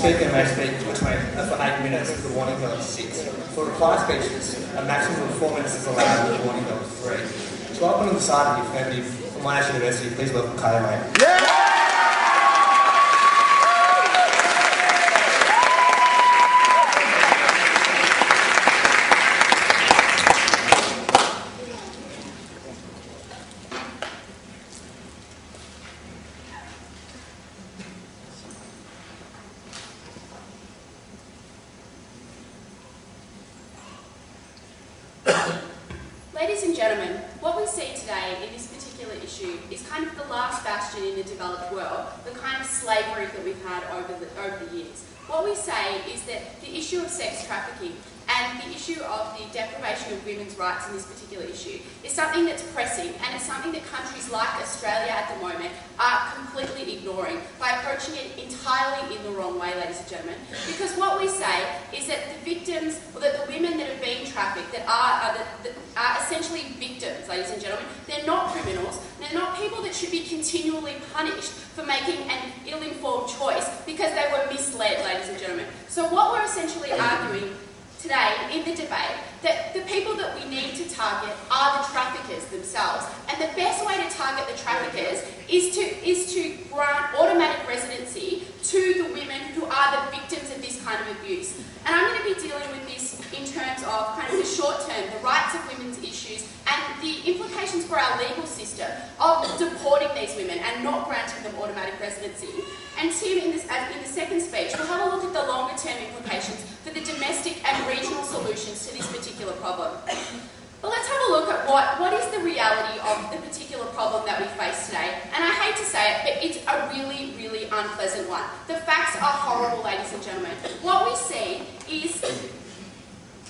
speaker may speak for 8 minutes with a warning bell of 6. For reply speeches, a maximum of 4 minutes is allowed with a warning bell of 3. To open on the side of the affirmative from Australasian, please welcome Kyle Wayne. Ladies and gentlemen, what we see today in this particular issue is kind of the last bastion in the developed world, the kind of slavery that we've had over the years. What we say is that the issue of sex trafficking and the issue of the deprivation of women's rights in this particular issue is something that's pressing, and it's something that countries like Australia at the moment are completely ignoring by approaching it entirely in the wrong way, ladies and gentlemen. Because what we say is that the victims, or that the women that have been trafficked, that are essentially victims, ladies and gentlemen, they're not criminals, they're not people that should be continually punished for making an ill-informed choice because they were misled, ladies and gentlemen. So what we're essentially arguing today in the debate, that the people that we need to target are the traffickers themselves, and the best way to target the traffickers is to grant automatic residency to the women who are the victims of this kind of abuse. And I'm going to be dealing with this in terms of kind of the short term, the rights of women's issues, and the implications for our legal system of deporting these women and not granting them automatic residency. And Tim, in the second speech, we'll have a look at the longer term implications for the domestic and regional solutions to this particular problem. But let's have a look at what is the reality of the particular problem that we face today. And I hate to say it, but it's a really, really unpleasant one. The facts are horrible, ladies and gentlemen. What we see is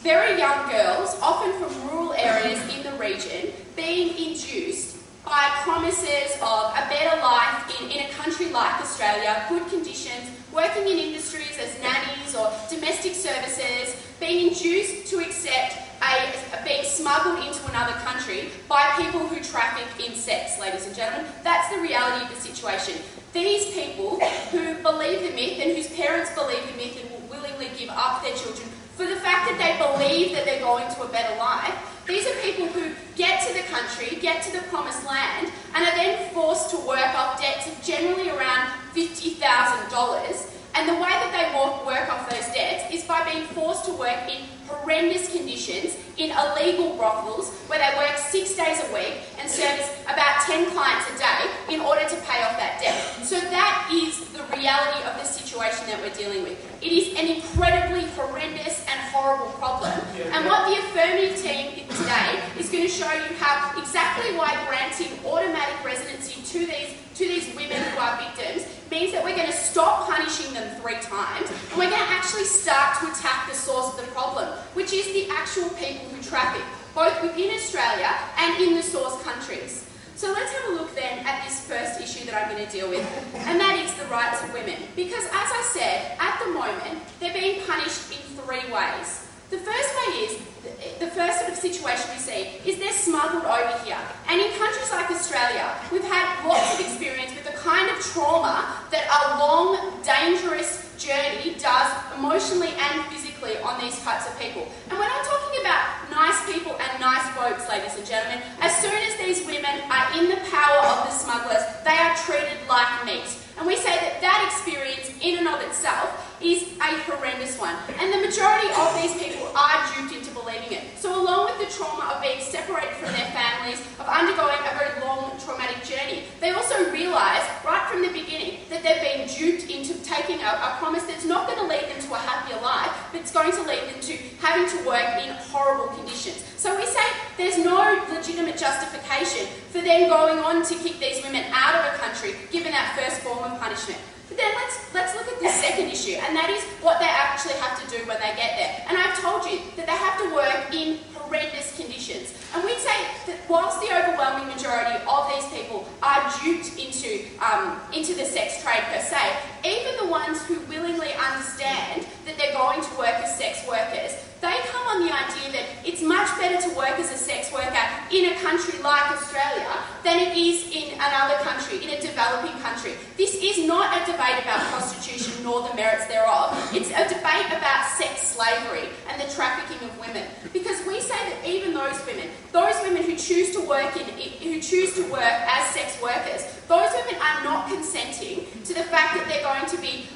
very young girls, often from rural areas in the region, being induced by promises of a better life in a country like Australia, good conditions, working in industries as nannies or domestic services, being induced to accept being smuggled into another country by people who traffic in sex, ladies and gentlemen. That's the reality of the situation. These people who believe the myth and whose parents believe the myth and will willingly give up their children for the fact that they believe that they're going to a better life, these are people who get to the country, get to the promised land, and are then forced to work off debts of generally around $50,000. And the way that they work off those debts is by being forced to work in horrendous conditions in illegal brothels where they work 6 days a week and service about 10 clients a day in order to pay off that debt. So that is the reality of the situation that we're dealing with. It is an incredibly horrendous and horrible problem. And what the Affirmative team today is going to show you how exactly why granting automatic residency to these women who are victims means that we're going to stop punishing them 3 times, and we're going to actually start to attack the source of the problem, which is the actual people who traffic, both within Australia and in the source countries. So let's have a look then at this first issue that I'm going to deal with, and that is the rights of women. Because as I said, at the moment, they're being punished in 3 ways. The first way is, the first sort of situation we see is they're smuggled over here. And in countries like Australia, we've had lots of experience with the kind of trauma that a long, dangerous journey does emotionally and physically on these types of people. And we're not talking about nice people and nice boats, ladies and gentlemen. As soon as these women are in the power of the smugglers, they are treated like meat. And we say that that experience in and of itself is a horrendous one. And the majority of these people are duped into believing it. So along with the trauma of being separated from their families, of undergoing a very long traumatic journey, they also realise right from the beginning that they've been duped into taking a promise that's not going to lead them to a happier life, but it's going to lead them to having to work in horrible conditions. So we say there's no legitimate justification for them going on to kick these women out of a country, given that first form of punishment. But then let's look at the second issue, and that is what they actually have to do when they get there. And I've told you that they have to work in horrendous conditions. And we'd say that whilst the overwhelming majority of these people are duped into the sex trade per se, even the ones who willingly understand that they're going to work as sex workers, they come on the idea that it's much better to work as a sex worker in a country like Australia than it is in another country, in a developing country. This is not a debate about prostitution nor the merits thereof. It's a debate about sex slavery and the trafficking of women. Because we say that even those women who choose to work as sex workers, those women are not consenting to the fact that they're going to be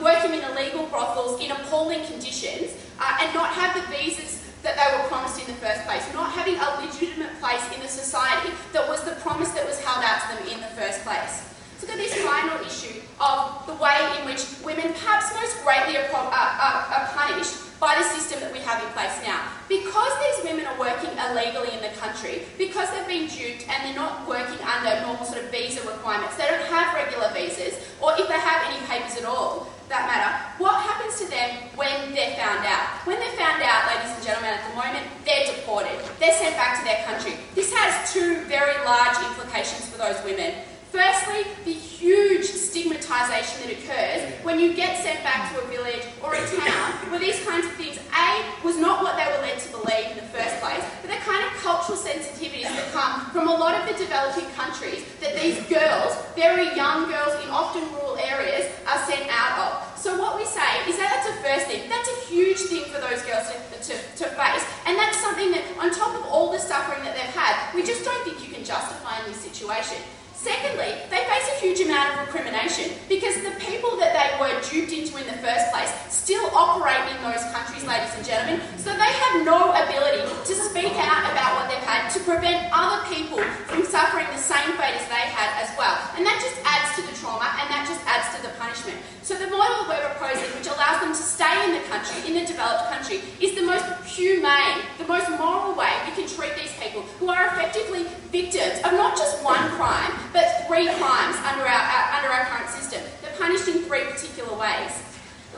working in illegal brothels in appalling conditions and not have the visas that they were promised in the first place, not having a legitimate place in the society that was the promise that was held out to them in the first place. So look at this final issue of the way in which women perhaps most greatly are punished by the system that we have in place now. Because these women are working illegally in the country, because they've been duped and they're not working under normal sort of visa requirements, they don't have regular visas, or if they have any papers at all, that matter, what happens to them when they're found out? When they're found out, ladies and gentlemen, at the moment, they're deported. They're sent back to their country. This has two very large implications for those women. Firstly, the huge stigmatisation that occurs when you get sent back to a village or a town where these kinds of things, A, was not what they were led to believe in the first place, but the kind of cultural sensitivities that come from a lot of the developing countries that these girls, very young girls in often rural areas, are sent out of. So what we say is that that's the first thing. That's a huge thing for those girls to face, and that's something that, on top of all the suffering that they've had, we just don't think you can justify in this situation. Secondly, they face a huge amount of recrimination because the people that they were duped into in the first place still operate in those countries, ladies and gentlemen, so they have no ability to speak out about what they've had to prevent other people from suffering the same fate as they had as well. And that just adds to the trauma and that just adds to the punishment. So the model we're proposing, which allows them to stay in the country, in the developed country, is the most humane, the most moral way we can treat these people who are effectively victims of not just one crime, but 3 crimes under our current system. They're punished in 3 particular ways.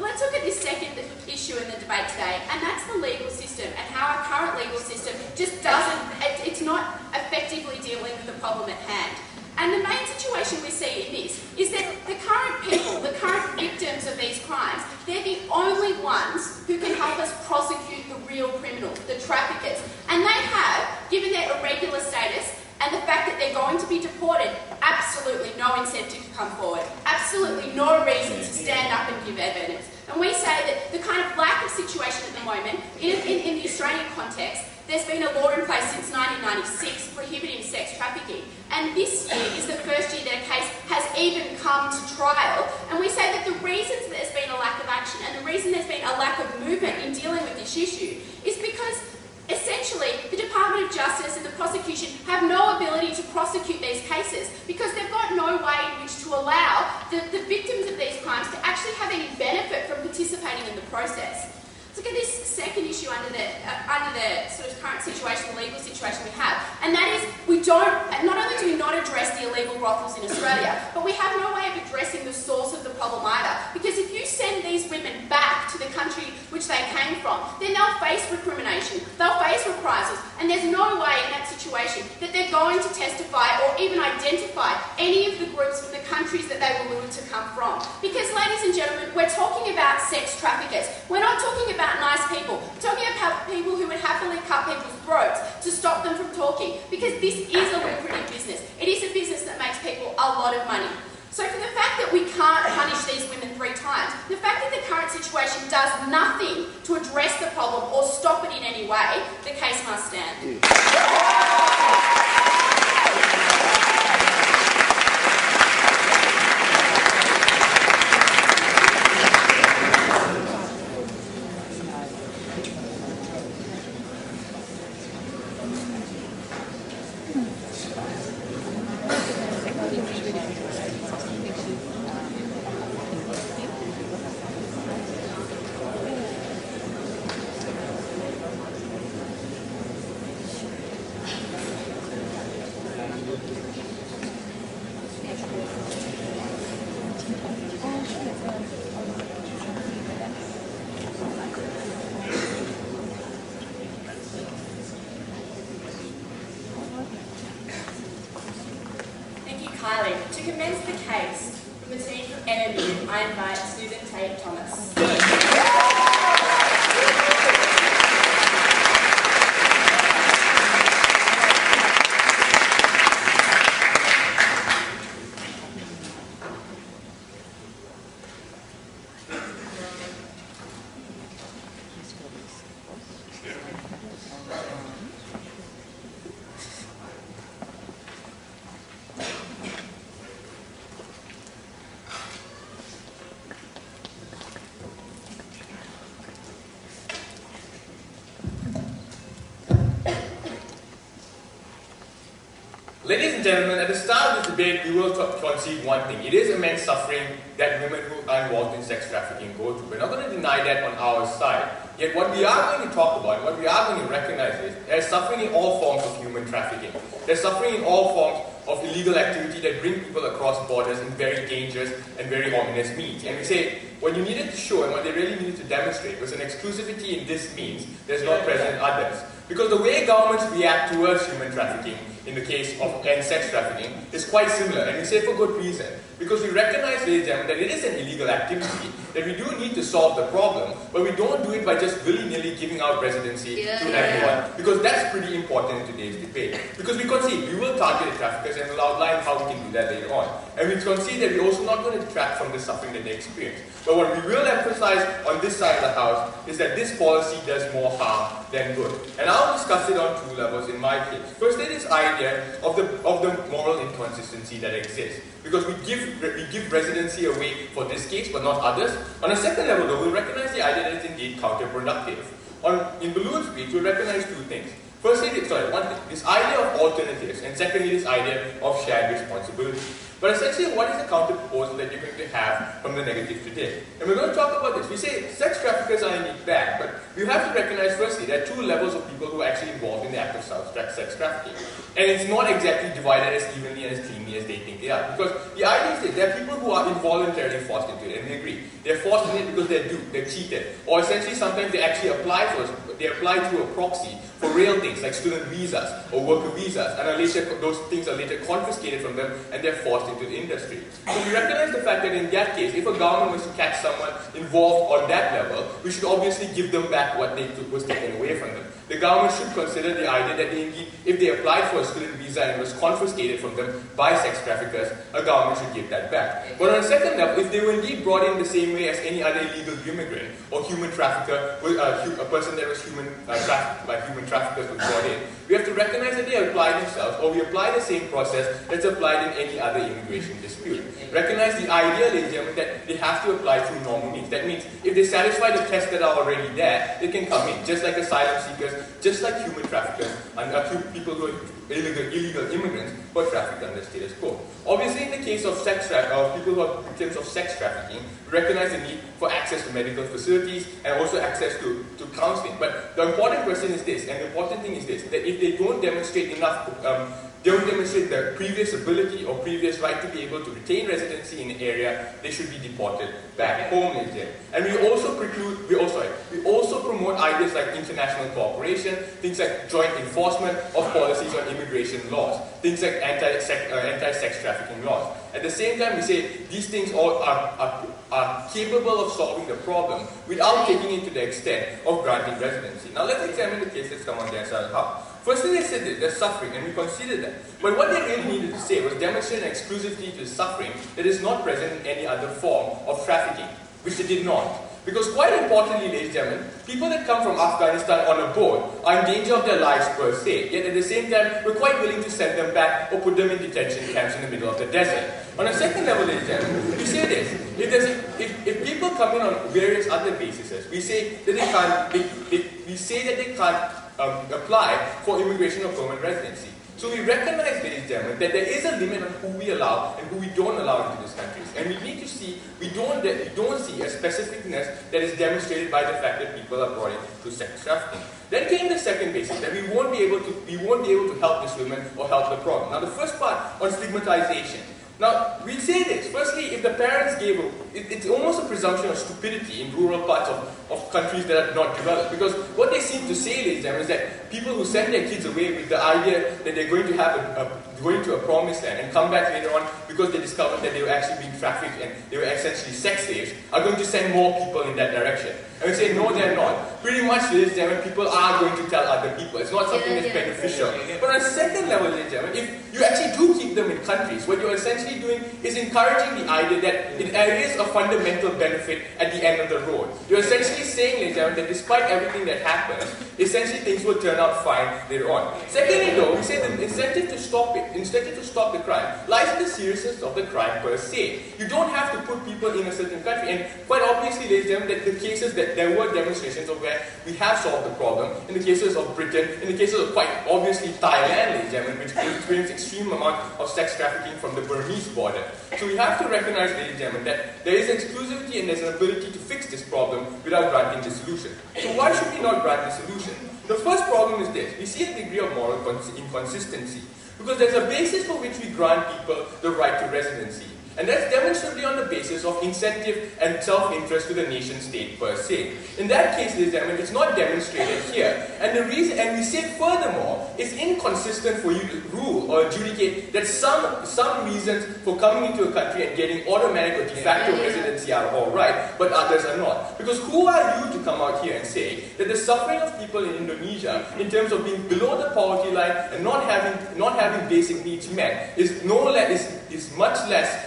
Let's look at this second issue in the debate today, and that's the legal system and how our current legal system just it's not effectively dealing with the problem at hand. And the main situation we see in this is that the current people, the current victims of these crimes, they're the only ones who can help us prosecute the real criminals, the traffickers. And they have, given their irregular status and the fact that they're going to be deported, absolutely no incentive to come forward, absolutely no reason to stand up and give evidence. And we say that the kind of lack of situation at the moment, in the Australian context, there's been a law in place since 1996 prohibiting sex trafficking. And this year is the first year that a case has even come to trial. And we say that the reasons that there's been a lack of action and the reason there's been a lack of movement in dealing with this issue is because essentially the Department of Justice and the prosecution have no ability to prosecute these cases because they've got no way in which to allow the victims of these crimes to actually have any benefit from participating in the process. Look at this second issue under the sort of current situation, the legal situation we have, and that is not only do we not address the illegal brothels in Australia, but we have no way of addressing the source of the problem either. Because if you send these women back to the country which they came from, then they'll face recrimination, they'll face reprisals, and there's no way in that situation that they're going to testify or even identify any of the groups from the countries that they were lured to come from. Because, ladies and gentlemen, we're talking about sex traffickers. We're not talking about nice people. We're talking about people who would happily cut people's throats to stop them from talking, because this is a lucrative business. It is a business that makes people a lot of money. So for the fact that we can't punish these women 3 times, the fact that the current situation does nothing to address the problem or stop it in any way, the case must stand. To commence the case, from the team from NMU, I invite Susan Tate Thomas. Ladies and gentlemen, at the start of this debate, we will concede one thing. It is immense suffering that women who are involved in sex trafficking go through. We're not going to deny that on our side. Yet what we are going to talk about, what we are going to recognize is there's suffering in all forms of human trafficking. There's suffering in all forms of illegal activity that bring people across borders in very dangerous and very ominous means. And we say, what you needed to show and what they really needed to demonstrate was an exclusivity in this means that's not present in others. Because the way governments react towards human trafficking in the case of sex trafficking is quite similar, and we say for good reason. Because we recognize, ladies and gentlemen, that it is an illegal activity, that we do need to solve the problem, but we don't do it by just willy-nilly giving out residency to everyone, because that's pretty important in today's debate. Because we concede, we will target the traffickers and we'll outline how we can do that later on. And we concede that we're also not going to detract from the suffering that they experience. But what we will emphasize on this side of the house is that this policy does more harm than good. And I'll discuss it on two levels in my case. First, there is this idea of the moral inconsistency that exists. Because we give residency away for this case, but not others. On a second level, though, we'll recognize the idea that it's indeed counterproductive. In balloon speech, we'll recognize two things. Firstly, one thing, this idea of alternatives, and secondly, this idea of shared responsibility. But essentially, what is the counter proposal that you're going to have from the negative today? And we're going to talk about this. We say sex traffickers are indeed bad, but we have to recognize firstly there are two levels of people who are actually involved in the act of sex trafficking. And it's not exactly divided as evenly and as cleanly as they think they are. Because the idea is that there are people who are involuntarily forced into it, and they agree. They're forced into it because they're duped, they're cheated. Or essentially sometimes they actually apply through a proxy for real things like student visas or worker visas, and those things are later confiscated from them and they're forced into the industry. So we recognize the fact that in that case, if a government was to catch someone involved on that level, we should obviously give them back what was taken away from them. The government should consider the idea that if they applied for a student visa and it was confiscated from them by sex traffickers, a government should give that back. But on a second level, if they were indeed brought in the same way as any other illegal immigrant or human trafficker, a person that was trafficked by human traffickers was brought in, we have to recognize that they apply themselves, or we apply the same process that's applied in any other immigration dispute. Recognize the idea, ladies and gentlemen, that they have to apply through normal means. That means if they satisfy the tests that are already there, they can come in, just like asylum seekers, just like human traffickers, and people who are illegal immigrants who are trafficked under status quo. Obviously, in the case of people who are victims of sex trafficking, we recognize the need for access to medical facilities and also access to counseling. But the important question is this, and the important thing is this, that if they don't demonstrate the previous ability or previous right to be able to retain residency in the area, they should be deported back home. And we also promote ideas like international cooperation, things like joint enforcement of policies on immigration laws, things like anti-sex trafficking laws. At the same time, we say these things all are capable of solving the problem without taking it to the extent of granting residency. Now let's examine the case that's come on their side of the house. Firstly, they said that they're suffering, and we considered that. But what they really needed to say was demonstrate an exclusivity to the suffering that is not present in any other form of trafficking, which they did not. Because quite importantly, ladies and gentlemen, people that come from Afghanistan on a boat are in danger of their lives per se. Yet at the same time, we're quite willing to send them back or put them in detention camps in the middle of the desert. On a second level, ladies and gentlemen, we say this. If people come in on various other bases, we say that they can't apply for immigration or permanent residency. So we recognize, ladies and gentlemen, that there is a limit on who we allow and who we don't allow into these countries. And we need to see, we don't see a specificness that is demonstrated by the fact that people are brought into sex trafficking. Then came the second basis, that we won't be able to help these women or help the problem. Now the first part on stigmatization. Now, we say this. Firstly, if the parents it's almost a presumption of stupidity in rural parts of countries that are not developed. Because what they seem to say, ladies and gentlemen, is that people who send their kids away with the idea that they're going to going to a promised land and come back later on because they discovered that they were actually being trafficked and they were essentially sex slaves, are going to send more people in that direction. And we say, no, they're not. Pretty much, ladies and gentlemen, people are going to tell other people. It's not something that's beneficial. But on a second level, ladies and gentlemen, if you actually do keep them in countries, what you're essentially doing is encouraging the idea that in areas of fundamental benefit at the end of the road. You're essentially saying, ladies and gentlemen, that despite everything that happens, essentially things will turn out fine later on. Secondly, though, we say the incentive to stop the crime lies in the seriousness of the crime per se. You don't have to put people in a certain country. And quite obviously, ladies and gentlemen, that the cases that there were demonstrations of where we have solved the problem, in the cases of Britain, in the cases of quite obviously Thailand, ladies and ladies and gentlemen, which experience extreme amount of sex trafficking from the Burmese border. So we have to recognize, ladies and gentlemen, that there is exclusivity and there's an ability to fix this problem without granting the solution. So why should we not grant the solution? The first problem is this. We see a degree of moral inconsistency because there's a basis for which we grant people the right to residency. And that's demonstrably on the basis of incentive and self-interest to the nation state per se. In that case, ladies and gentlemen, it's not demonstrated here. And the reason, and we say furthermore, it's inconsistent for you to rule or adjudicate that some reasons for coming into a country and getting automatic or de facto residency are all right, but others are not. Because who are you to come out here and say that the suffering of people in Indonesia, in terms of being below the poverty line and not having basic needs met, is much less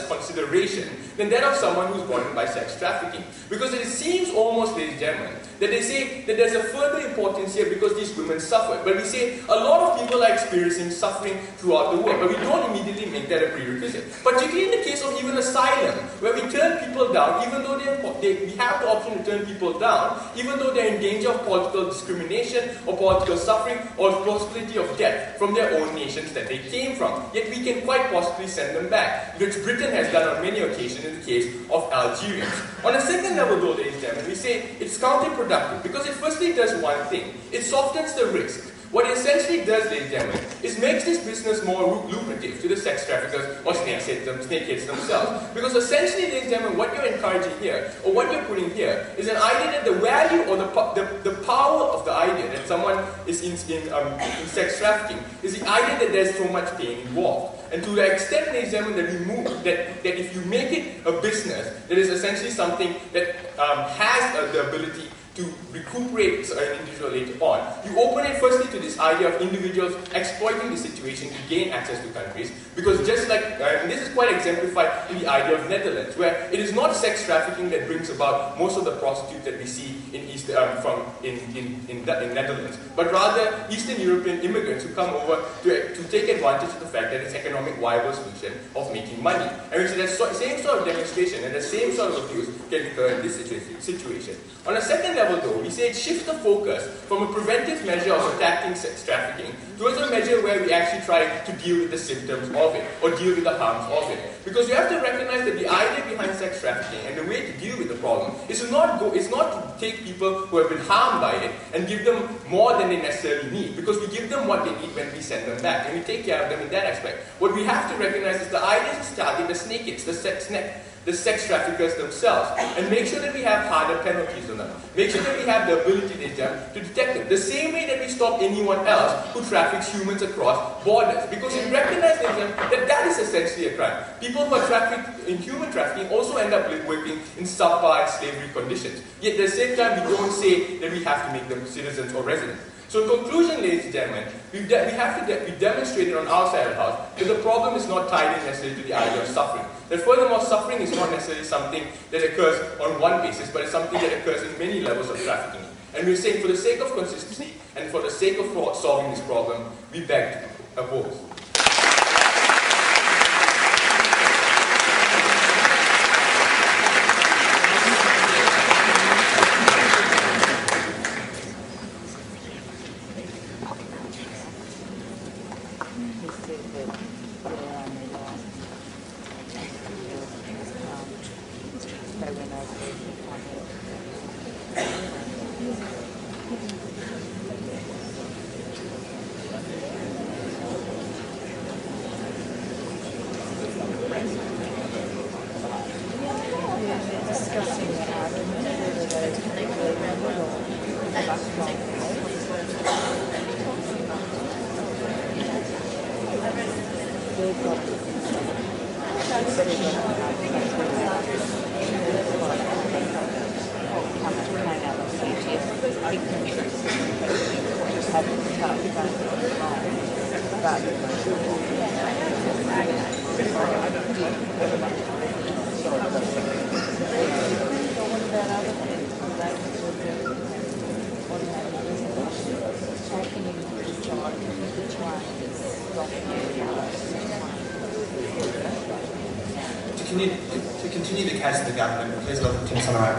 consideration than that of someone who's brought in by sex trafficking. Because it seems almost, ladies and gentlemen, that they say that there's a further importance here because these women suffered. But we say a lot of people are experiencing suffering throughout the world, but we don't immediately make that a prerequisite. Particularly in the case of even asylum, where we turn people down, even though we have the option to turn people down, even though they're in danger of political discrimination or political suffering or possibility of death from their own nations that they came from. Yet we can quite possibly send them back, which Britain has done on many occasions in the case of Algerians. On a second level though, ladies and gentlemen, we say it's counterproductive because it firstly does one thing. It softens the risk. What it essentially does, ladies and gentlemen, is makes this business more lucrative to the sex traffickers or snakeheads themselves. Because essentially, ladies and gentlemen, what you're encouraging here, or what you're putting here, is an idea that the value or the power of the idea that someone is in sex trafficking is the idea that there's so much pain involved. And to the extent, ladies and gentlemen, that if you make it a business, that is essentially something that has the ability to recuperate an individual later on, you open it firstly to this idea of individuals exploiting the situation to gain access to countries, because just like, and this is quite exemplified in the idea of Netherlands, where it is not sex trafficking that brings about most of the prostitutes that we see in Netherlands, but rather Eastern European immigrants who come over to take advantage of the fact that it's economic viable solution of making money. And we see the same sort of demonstration and the same sort of abuse can occur in this situation. On a second level though, we say it shifts the focus from a preventive measure of attacking sex trafficking towards a measure where we actually try to deal with the symptoms of it, or deal with the harms of it. Because you have to recognize that the idea behind sex trafficking and the way to deal with the problem is not to take people who have been harmed by it and give them more than they necessarily need, because we give them what they need when we send them back, and we take care of them in that aspect. What we have to recognize is the idea is to target the snakeheads, the sex traffickers themselves, and make sure that we have harder penalties on them. Make sure that we have the ability to detect them. The same way that we stop anyone else who traffics humans across borders. Because we recognize that is essentially a crime. People who are trafficked in human trafficking also end up working in subpar slavery conditions. Yet at the same time, we don't say that we have to make them citizens or residents. So in conclusion, ladies and gentlemen, we demonstrated on our side of the house that the problem is not tied in necessarily to the idea of suffering. That furthermore, suffering is not necessarily something that occurs on one basis, but it's something that occurs in many levels of trafficking. And we're saying for the sake of consistency and for the sake of solving this problem, we beg to oppose. To continue the case of the government, please welcome Tim Sonoran.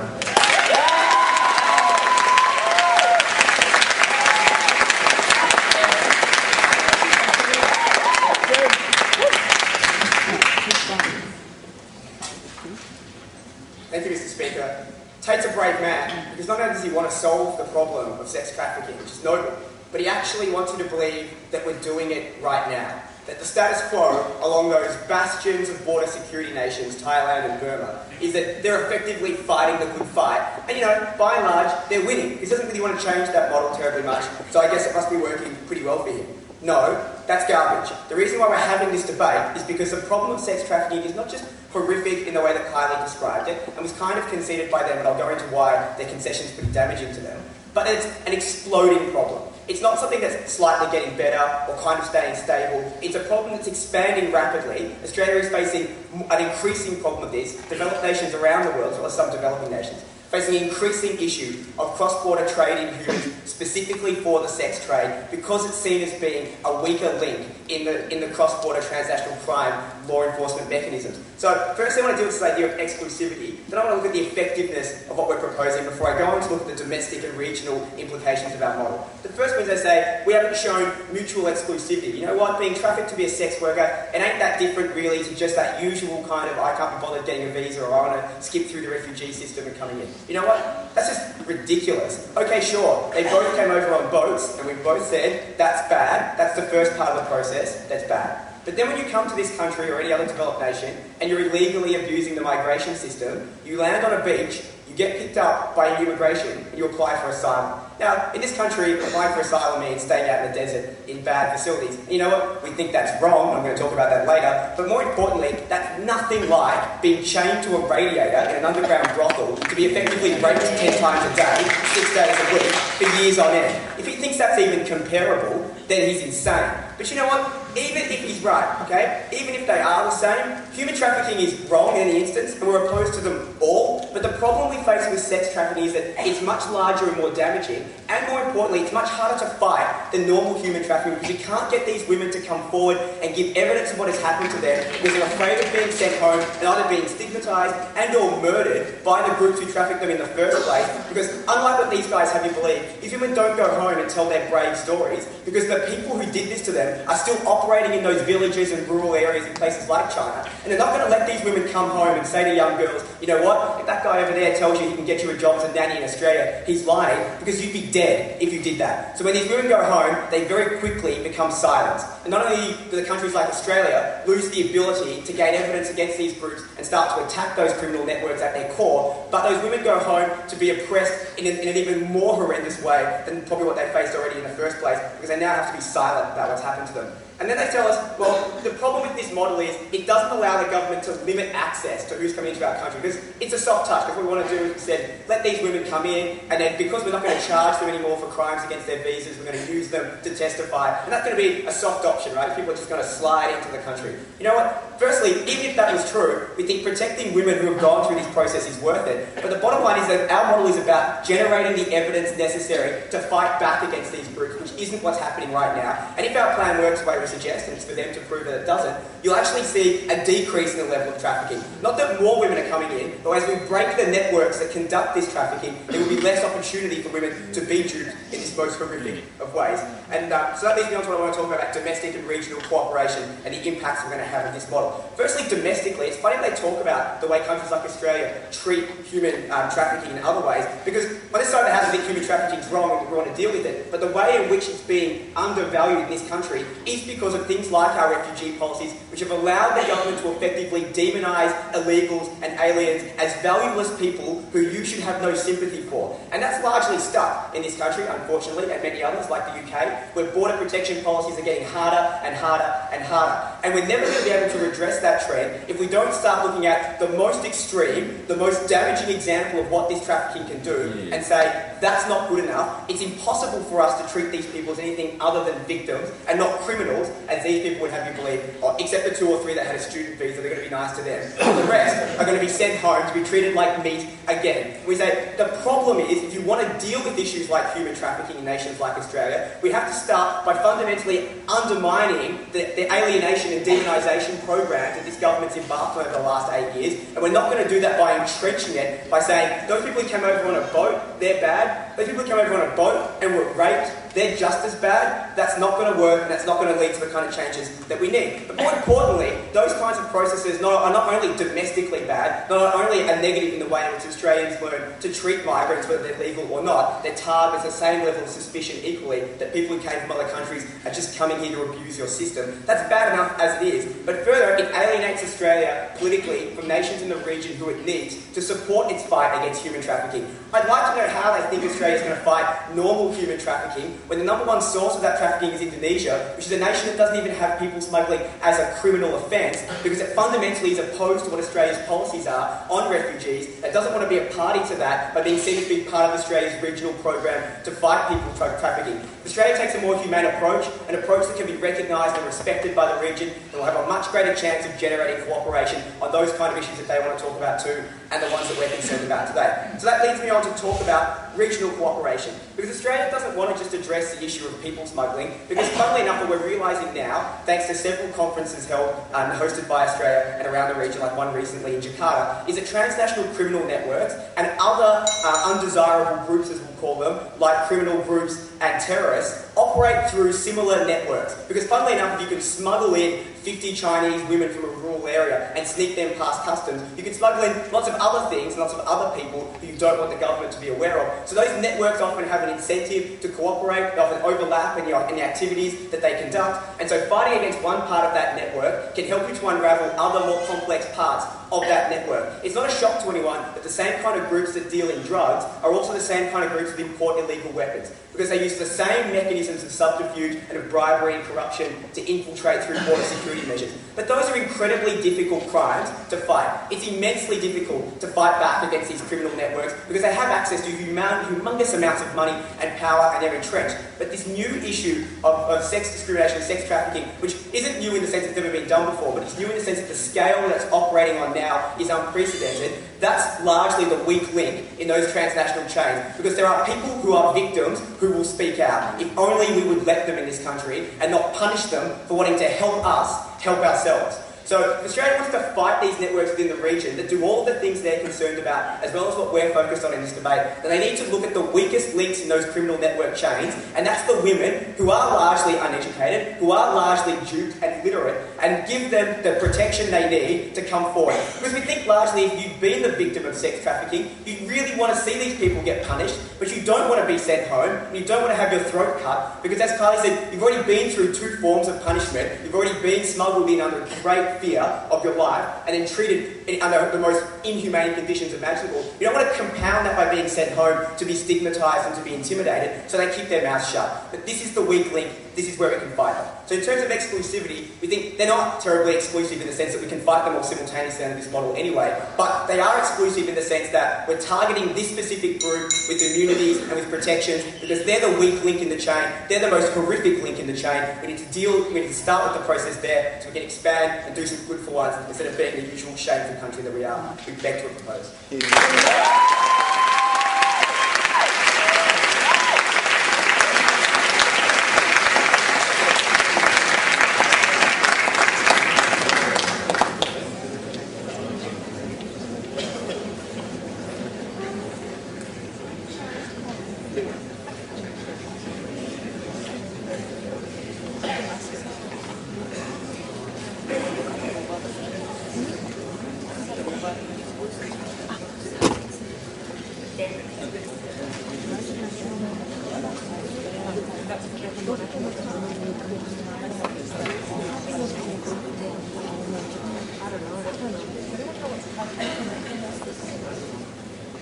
Tate's a brave man because not only does he want to solve the problem of sex trafficking, which is noble, but he actually wants you to believe that we're doing it right now. That the status quo along those bastions of border security nations, Thailand and Burma, is that they're effectively fighting the good fight. And by and large, they're winning. He doesn't really want to change that model terribly much, so I guess it must be working pretty well for him. No, that's garbage. The reason why we're having this debate is because the problem of sex trafficking is not just horrific in the way that Kylie described it, and was kind of conceded by them, and I'll go into why their concession's pretty damaging to them, but it's an exploding problem. It's not something that's slightly getting better or kind of staying stable. It's a problem that's expanding rapidly. Australia is facing an increasing problem of this. Developed nations around the world, as well as some developing nations, facing an increasing issue of cross-border trade in humans, specifically for the sex trade, because it's seen as being a weaker link in the cross-border transnational crime law enforcement mechanisms. So first I want to deal with this idea of exclusivity, then I want to look at the effectiveness of what we're proposing before I go on to look at the domestic and regional implications of our model. The first one is I say, we haven't shown mutual exclusivity. You know what, being trafficked to be a sex worker, it ain't that different really to just that usual kind of, I can't be bothered getting a visa or I want to skip through the refugee system and coming in. You know what? That's just ridiculous. Okay, sure, they both came over on boats, and we both said, that's bad, that's the first part of the process, that's bad. But then when you come to this country or any other developed nation, and you're illegally abusing the migration system, you land on a beach, you get picked up by immigration, and you apply for asylum. Now, in this country, applying for asylum means staying out in the desert in bad facilities. And you know what? We think that's wrong. I'm going to talk about that later. But more importantly, that's nothing like being chained to a radiator in an underground brothel to be effectively raped 10 times a day, 6 days a week, for years on end. If he thinks that's even comparable, then he's insane. But you know what? Even if he's right, okay? Even if they are the same, human trafficking is wrong in any instance, and we're opposed to them all. But the problem we face with sex trafficking is that it's much larger and more damaging, and more importantly, it's much harder to fight than normal human trafficking because you can't get these women to come forward and give evidence of what has happened to them because they're afraid of being sent home and either being stigmatised and or murdered by the groups who trafficked them in the first place. Because unlike what these guys have you believe, these women don't go home and tell their brave stories because the people who did this to them are still operating in those villages and rural areas in places like China, and they're not going to let these women come home and say to young girls, you know what, if that guy over there tells you he can get you a job as a nanny in Australia, he's lying because you'd be dead if you did that. So when these women go home, they very quickly become silenced. And not only do the countries like Australia lose the ability to gain evidence against these groups and start to attack those criminal networks at their core, but those women go home to be oppressed in an even more horrendous way than probably what they faced already in the first place, because they now have to be silent about what's happened to them. And then they tell us, well, the problem with this model is it doesn't allow the government to limit access to who's coming into our country. Because it's a soft touch. Because what we want to do is instead let these women come in, and then because we're not going to charge them anymore for crimes against their visas, we're going to use them to testify. And that's going to be a soft option, right? People are just going to slide into the country. You know what? Firstly, even if that was true, we think protecting women who have gone through this process is worth it. But the bottom line is that our model is about generating the evidence necessary to fight back against these groups, which isn't what's happening right now. And if our plan works the way we suggest, and it's for them to prove that it doesn't, you'll actually see a decrease in the level of trafficking. Not that more women are coming in, but as we break the networks that conduct this trafficking, there will be less opportunity for women to be duped in this most horrific of ways. And so that leads me on to what I want to talk about domestic and regional cooperation and the impacts we're going to have of this model. Firstly, domestically, it's funny they talk about the way countries like Australia treat human trafficking in other ways, because on this side of the house, I think human trafficking is wrong and we want to deal with it, but the way in which it's being undervalued in this country is because of things like our refugee policies, which have allowed the government to effectively demonise illegals and aliens as valueless people who you should have no sympathy for. And that's largely stuck in this country, unfortunately, and many others like the UK, where border protection policies are getting harder and harder and harder. And we're never going to be able to redress that trend if we don't start looking at the most extreme, the most damaging example of what this trafficking can do and say, that's not good enough. It's impossible for us to treat these people as anything other than victims and not criminals, as these people would have you believe, except the 2 or 3 that had a student visa, they're going to be nice to them. The rest are going to be sent home to be treated like meat again. We say the problem is, if you want to deal with issues like human trafficking in nations like Australia, we have to start by fundamentally undermining the alienation and demonisation programs that this government's embarked on over the last 8 years. And we're not going to do that by entrenching it, by saying those people who came over on a boat, they're bad. Those people who came over on a boat and were raped, they're just as bad. That's not going to work, and that's not going to lead to the kind of changes that we need. But more importantly, those kinds of processes are not only domestically bad, not only are negative in the way in which Australians learn to treat migrants, whether they're legal or not, they're tarred with the same level of suspicion equally that people who came from other countries are just coming here to abuse your system. That's bad enough as it is, but further, it alienates Australia politically from nations in the region who it needs to support its fight against human trafficking. I'd like to know how they think Australia is going to fight normal human trafficking when the number one source of that trafficking is Indonesia, which is a nation that doesn't even have people smuggling as a criminal offence, because it fundamentally is opposed to what Australia's policies are on refugees. It doesn't want to be a party to that by being seen to be part of Australia's regional program to fight people trafficking. Australia takes a more humane approach, an approach that can be recognised and respected by the region, and will have a much greater chance of generating cooperation on those kind of issues that they want to talk about too, and the ones that we're concerned about today. So that leads me on to talk about regional cooperation, because Australia doesn't want to just address the issue of people smuggling, because funnily enough, what we're realising now, thanks to several conferences held and hosted by Australia and around the region, like one recently in Jakarta, is that transnational criminal networks and other undesirable groups, as we'll call them, like criminal groups and terrorists, operate through similar networks. Because funnily enough, if you can smuggle in 50 Chinese women from a rural area and sneak them past customs, you can smuggle in lots of other things, lots of other people who you don't want the government to be aware of. So those networks often have an incentive to cooperate, they often overlap in the activities that they conduct, and so fighting against one part of that network can help you to unravel other more complex parts of that network. It's not a shock to anyone that the same kind of groups that deal in drugs are also the same kind of groups that import illegal weapons, because they use the same mechanisms of subterfuge and of bribery and corruption to infiltrate through border security measures. But those are incredibly difficult crimes to fight. It's immensely difficult to fight back against these criminal networks because they have access to humongous amounts of money and power, and they're entrenched. But this new issue of sex discrimination, sex trafficking, which isn't new in the sense it's never been done before, but it's new in the sense that the scale that's operating on now is unprecedented. That's largely the weak link in those transnational chains, because there are people who are victims who will speak out. If only we would let them in this country and not punish them for wanting to help us help ourselves. So if Australia wants to fight these networks within the region that do all of the things they're concerned about, as well as what we're focused on in this debate, then they need to look at the weakest links in those criminal network chains, and that's the women who are largely uneducated, who are largely duped and illiterate, and give them the protection they need to come forward. Because we think largely if you've been the victim of sex trafficking, you really want to see these people get punished, but you don't want to be sent home, and you don't want to have your throat cut, because as Kylie said, you've already been through 2 forms of punishment, you've already been smuggled in under great fear of your life, and then treated under the most inhumane conditions imaginable. You don't want to compound that by being sent home to be stigmatised and to be intimidated, so they keep their mouths shut. But this is the weak link, this is where we can fight them. So in terms of exclusivity, we think they're not terribly exclusive in the sense that we can fight them all simultaneously under this model anyway, but they are exclusive in the sense that we're targeting this specific group with immunities and with protections, because they're the weak link in the chain, they're the most horrific link in the chain. We need to start with the process there so we can expand and do some good for once, instead of being the usual shameful country that we are. We beg to propose.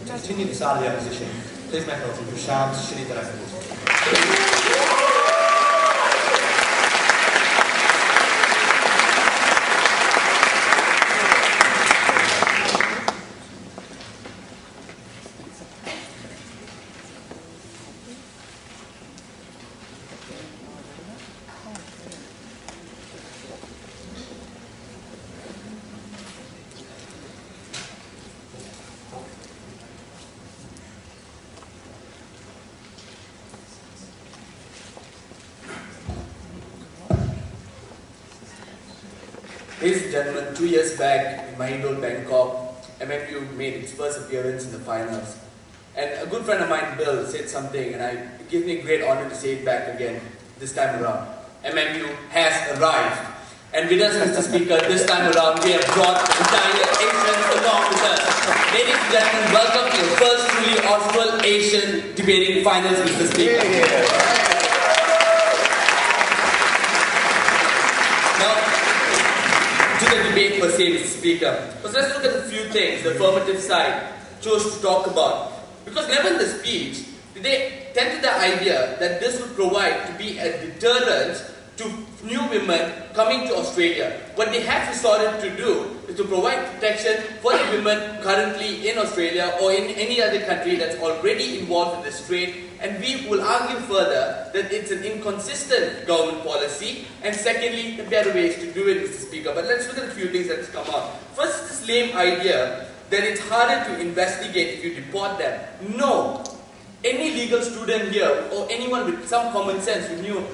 To continue the side of the opposition, please make note of Shams Shri Directors. Ladies and gentlemen, 2 years back in Mahindra, Bangkok, MMU made its first appearance in the finals. And a good friend of mine, Bill, said something, and it gives me great honor to say it back again this time around. MMU has arrived. And with us, Mr. Speaker, this time around, we have brought the entire Asians along with us. Ladies and gentlemen, welcome to your first truly Australasian debating finals, Mr. Speaker. Now, to the debate per se, Mr. Speaker. But let's look at a few things the affirmative side chose to talk about. Because never in the speech did they tend to the idea that this would provide to be a deterrent to new women coming to Australia. What they have resorted to do is to provide protection for the women currently in Australia or in any other country that's already involved in this trade. And we will argue further that it's an inconsistent government policy. And secondly, the better ways to do it, Mr. Speaker. But let's look at a few things that's come up. First, this lame idea that it's harder to investigate if you deport them. No. Any legal student here or anyone with some common sense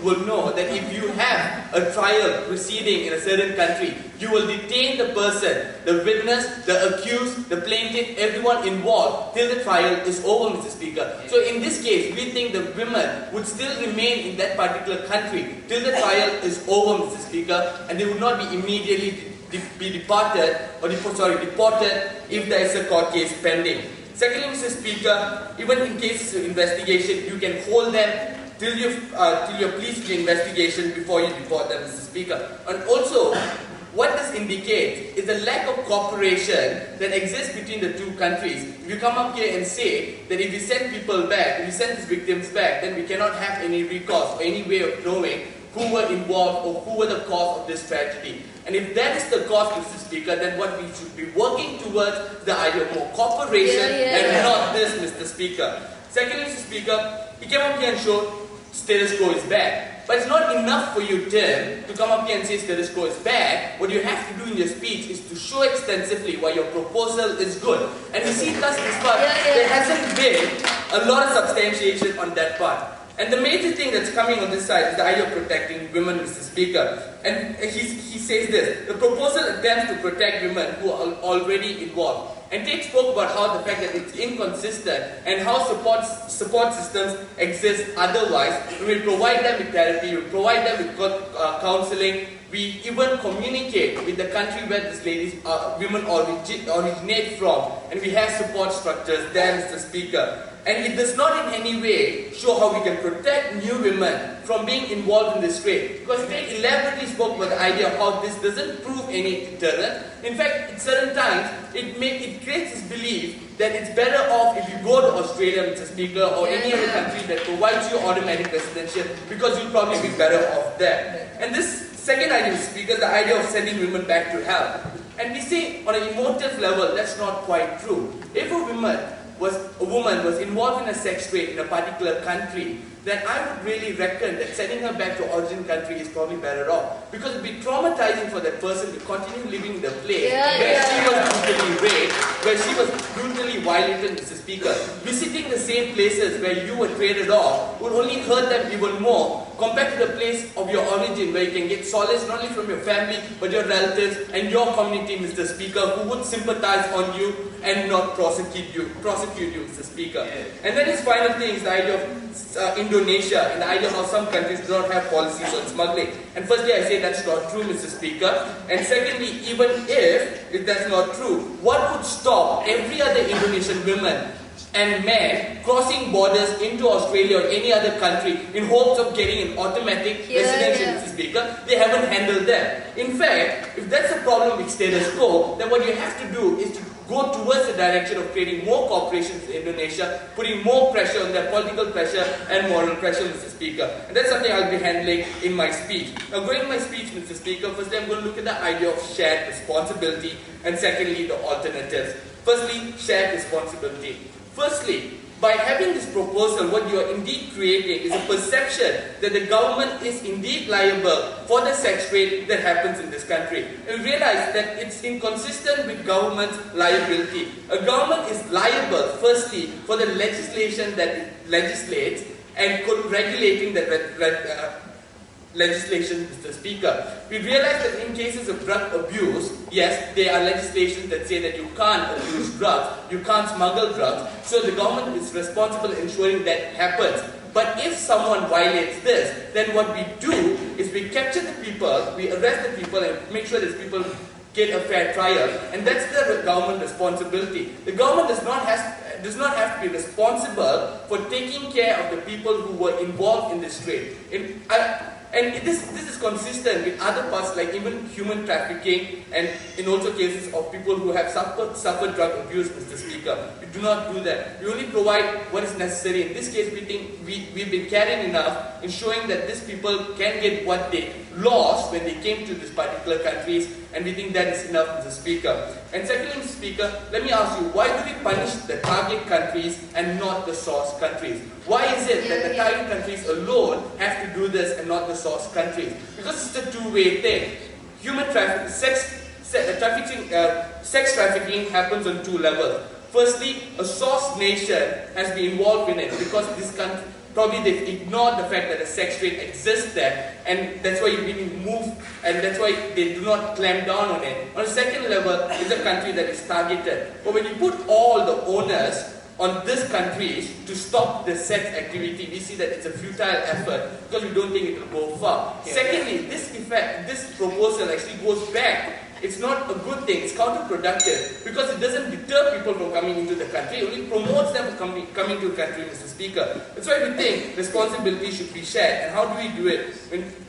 will know that if you have a trial proceeding in a certain country, you will detain the person, the witness, the accused, the plaintiff, everyone involved till the trial is over, Mr. Speaker. So in this case, we think the women would still remain in that particular country till the trial is over, Mr. Speaker, and they would not be immediately be deported if there is a court case pending. Secondly, Mr. Speaker, even in cases of investigation, you can hold them till you're pleased with the investigation before you deport them, Mr. Speaker. And also, what this indicates is the lack of cooperation that exists between the two countries. If you come up here and say that if we send people back, if we send these victims back, then we cannot have any recourse or any way of knowing who were involved or who were the cause of this tragedy. And if that is the cause, Mr. Speaker, then what we should be working towards the idea of more cooperation and not this, Mr. Speaker. Secondly, Mr. Speaker, he came up here and showed status quo is bad. But it's not enough for you, Tim, to come up here and say status quo is bad. What you have to do in your speech is to show extensively why your proposal is good. And we see thus this part, there hasn't been a lot of substantiation on that part. And the major thing that's coming on this side is the idea of protecting women, Mr. Speaker. And he says this, the proposal attempts to protect women who are already involved. And Tate spoke about how the fact that it's inconsistent and how support systems exist otherwise. We will provide them with therapy, we will provide them with counseling. We even communicate with the country where these women originate from. And we have support structures there, Mr. Speaker. And it does not in any way show how we can protect new women from being involved in this trade. Because they elaborately spoke about the idea of how this doesn't prove any deterrent. In fact, at certain times, it creates this belief that it's better off if you go to Australia, Mr. Speaker, or any other country that provides you automatic residency, because you'll probably be better off there. And this second idea, Mr. Speaker, is the idea of sending women back to hell. And we say on an emotive level, that's not quite true. If a woman was involved in a sex trade in a particular country, then I would really reckon that sending her back to origin country is probably better off. Because it would be traumatizing for that person to continue living in the place where she was brutally raped, where she was brutally violated, Mr. Speaker. Visiting the same places where you were traded off would only hurt them even more compared to the place of your origin, where you can get solace not only from your family, but your relatives and your community, Mr. Speaker, who would sympathize on you and not prosecute you, Mr. Speaker. And then his final thing is the idea of Indonesia, and the idea of how some countries do not have policies on smuggling. And firstly, I say that's not true, Mr. Speaker. And secondly, even if that's not true, what would stop every other Indonesian woman and men crossing borders into Australia or any other country in hopes of getting an automatic residency, Mr. Speaker? They haven't handled that. In fact, if that's a problem with status quo, then what you have to do is to go towards the direction of creating more cooperation with Indonesia, putting more pressure on their political pressure and moral pressure, Mr. Speaker. And that's something I'll be handling in my speech. Now, going in my speech, Mr. Speaker, firstly I'm going to look at the idea of shared responsibility, and secondly, the alternatives. Firstly, shared responsibility. Firstly, by having this proposal, what you are indeed creating is a perception that the government is indeed liable for the sex trade that happens in this country. And we realize that it's inconsistent with government's liability. A government is liable, firstly, for the legislation that it legislates and regulating that legislation, Mr. Speaker. We realize that in cases of drug abuse, yes, there are legislations that say that you can't abuse drugs, you can't smuggle drugs, so the government is responsible in ensuring that happens. But if someone violates this, then what we do is we capture the people, we arrest the people and make sure these people get a fair trial, and that's the government responsibility. The government does not have to be responsible for taking care of the people who were involved in this trade. And this is consistent with other parts like even human trafficking and in also cases of people who have suffered drug abuse, Mr. Speaker. We do not do that. We only provide what is necessary. In this case, we think we've been caring enough in showing that these people can get what they lost when they came to these particular countries, and we think that is enough, Mr. Speaker. And secondly, Mr. Speaker, let me ask you, why do we punish the target countries and not the source countries? Why is it that the target countries alone have to do this and not the source countries? Because it's a two-way thing. Human trafficking, sex trafficking happens on two levels. Firstly, a source nation has been involved in it because this country, probably they've ignored the fact that a sex trade exists there, and that's why you've been moved, and that's why they do not clamp down on it. On a second level, it's a country that is targeted. But when you put all the onus on these countries to stop the sex activity, we see that it's a futile effort because we don't think it will go far. Yeah. Secondly, this proposal actually goes back. It's not a good thing, it's counterproductive because it doesn't deter people from coming into the country, it only promotes them from coming to the country, Mr. Speaker. That's why we think responsibility should be shared. And how do we do it?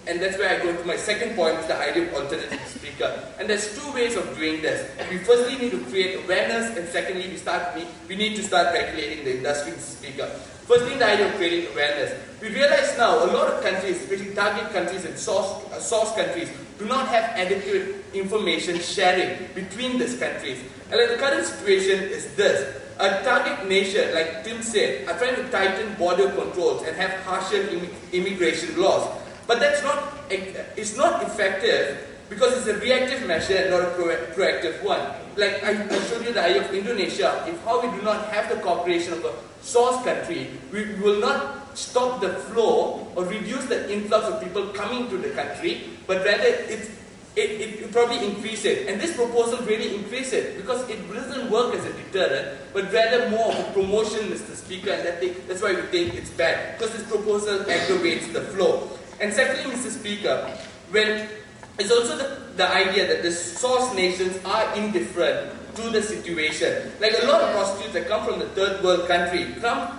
And that's where I go to my second point, is the idea of alternative, Mr. Speaker. And there's two ways of doing this. We firstly need to create awareness, and secondly, we need to start regulating the industry, Mr. Speaker. Firstly, the idea of creating awareness. We realize now a lot of countries, especially target countries and source countries, do not have adequate information sharing between these countries. And like the current situation is this. A target nation, like Tim said, are trying to tighten border controls and have harsher immigration laws. But it's not effective because it's a reactive measure and not a proactive one. Like I showed you the idea of Indonesia. If how we do not have the cooperation of a source country, we will not stop the flow or reduce the influx of people coming to the country, but rather it probably increase it. And this proposal really increase it because it doesn't work as a deterrent, but rather more of a promotion, Mr. Speaker, and that's why we think it's bad, because this proposal aggravates the flow. And secondly, Mr. Speaker, when it's also the idea that the source nations are indifferent to the situation. Like a lot of prostitutes that come from the third world country come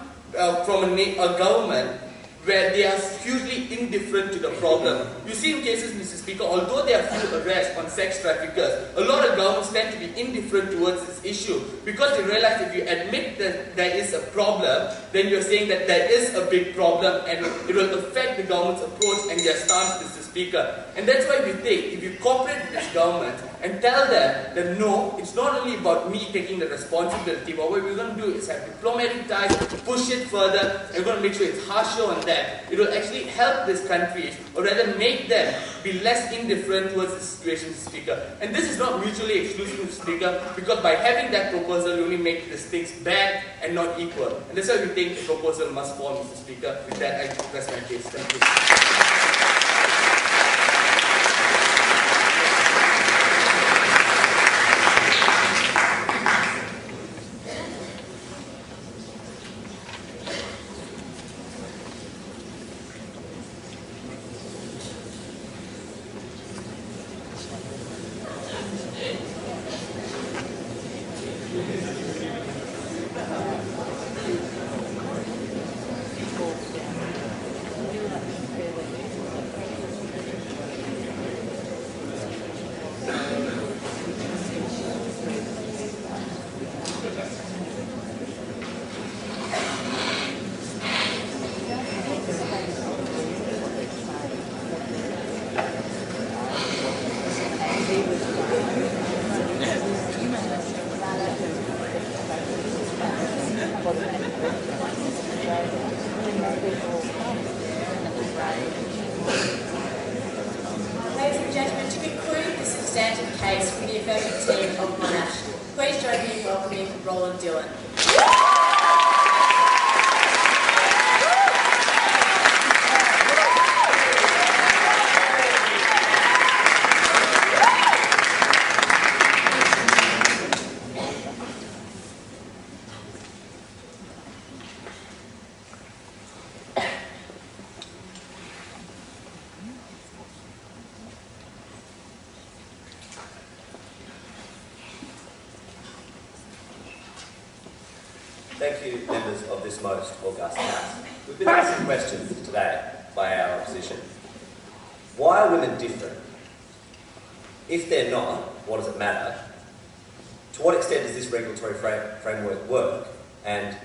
from a government where they are hugely indifferent to the problem. You see in cases, Mr. Speaker, although there are few arrests on sex traffickers, a lot of governments tend to be indifferent towards this issue because they realize if you admit that there is a problem, then you're saying that there is a big problem and it will affect the government's approach and their stance, Mr. Speaker. And that's why we think if you cooperate with this government and tell them that no, it's not only about me taking the responsibility, but what we're going to do is have diplomatic ties, push it further, and we're going to make sure it's harsher on them. It will actually help these countries, or rather make them be less indifferent towards the situation, Mr. Speaker. And this is not mutually exclusive, Mr. Speaker, because by having that proposal, you only make these things bad and not equal. And that's why we think the proposal must fall, Mr. Speaker. With that, I press my case. Thank you. Ladies and gentlemen, to conclude the substantive case from the affirmative team of Monash, please join me in welcoming Roland Dillon. thank you, members of this most august House. We've been asked some questions today by our opposition. Why are women different? If they're not, what does it matter? To what extent does this regulatory framework work? And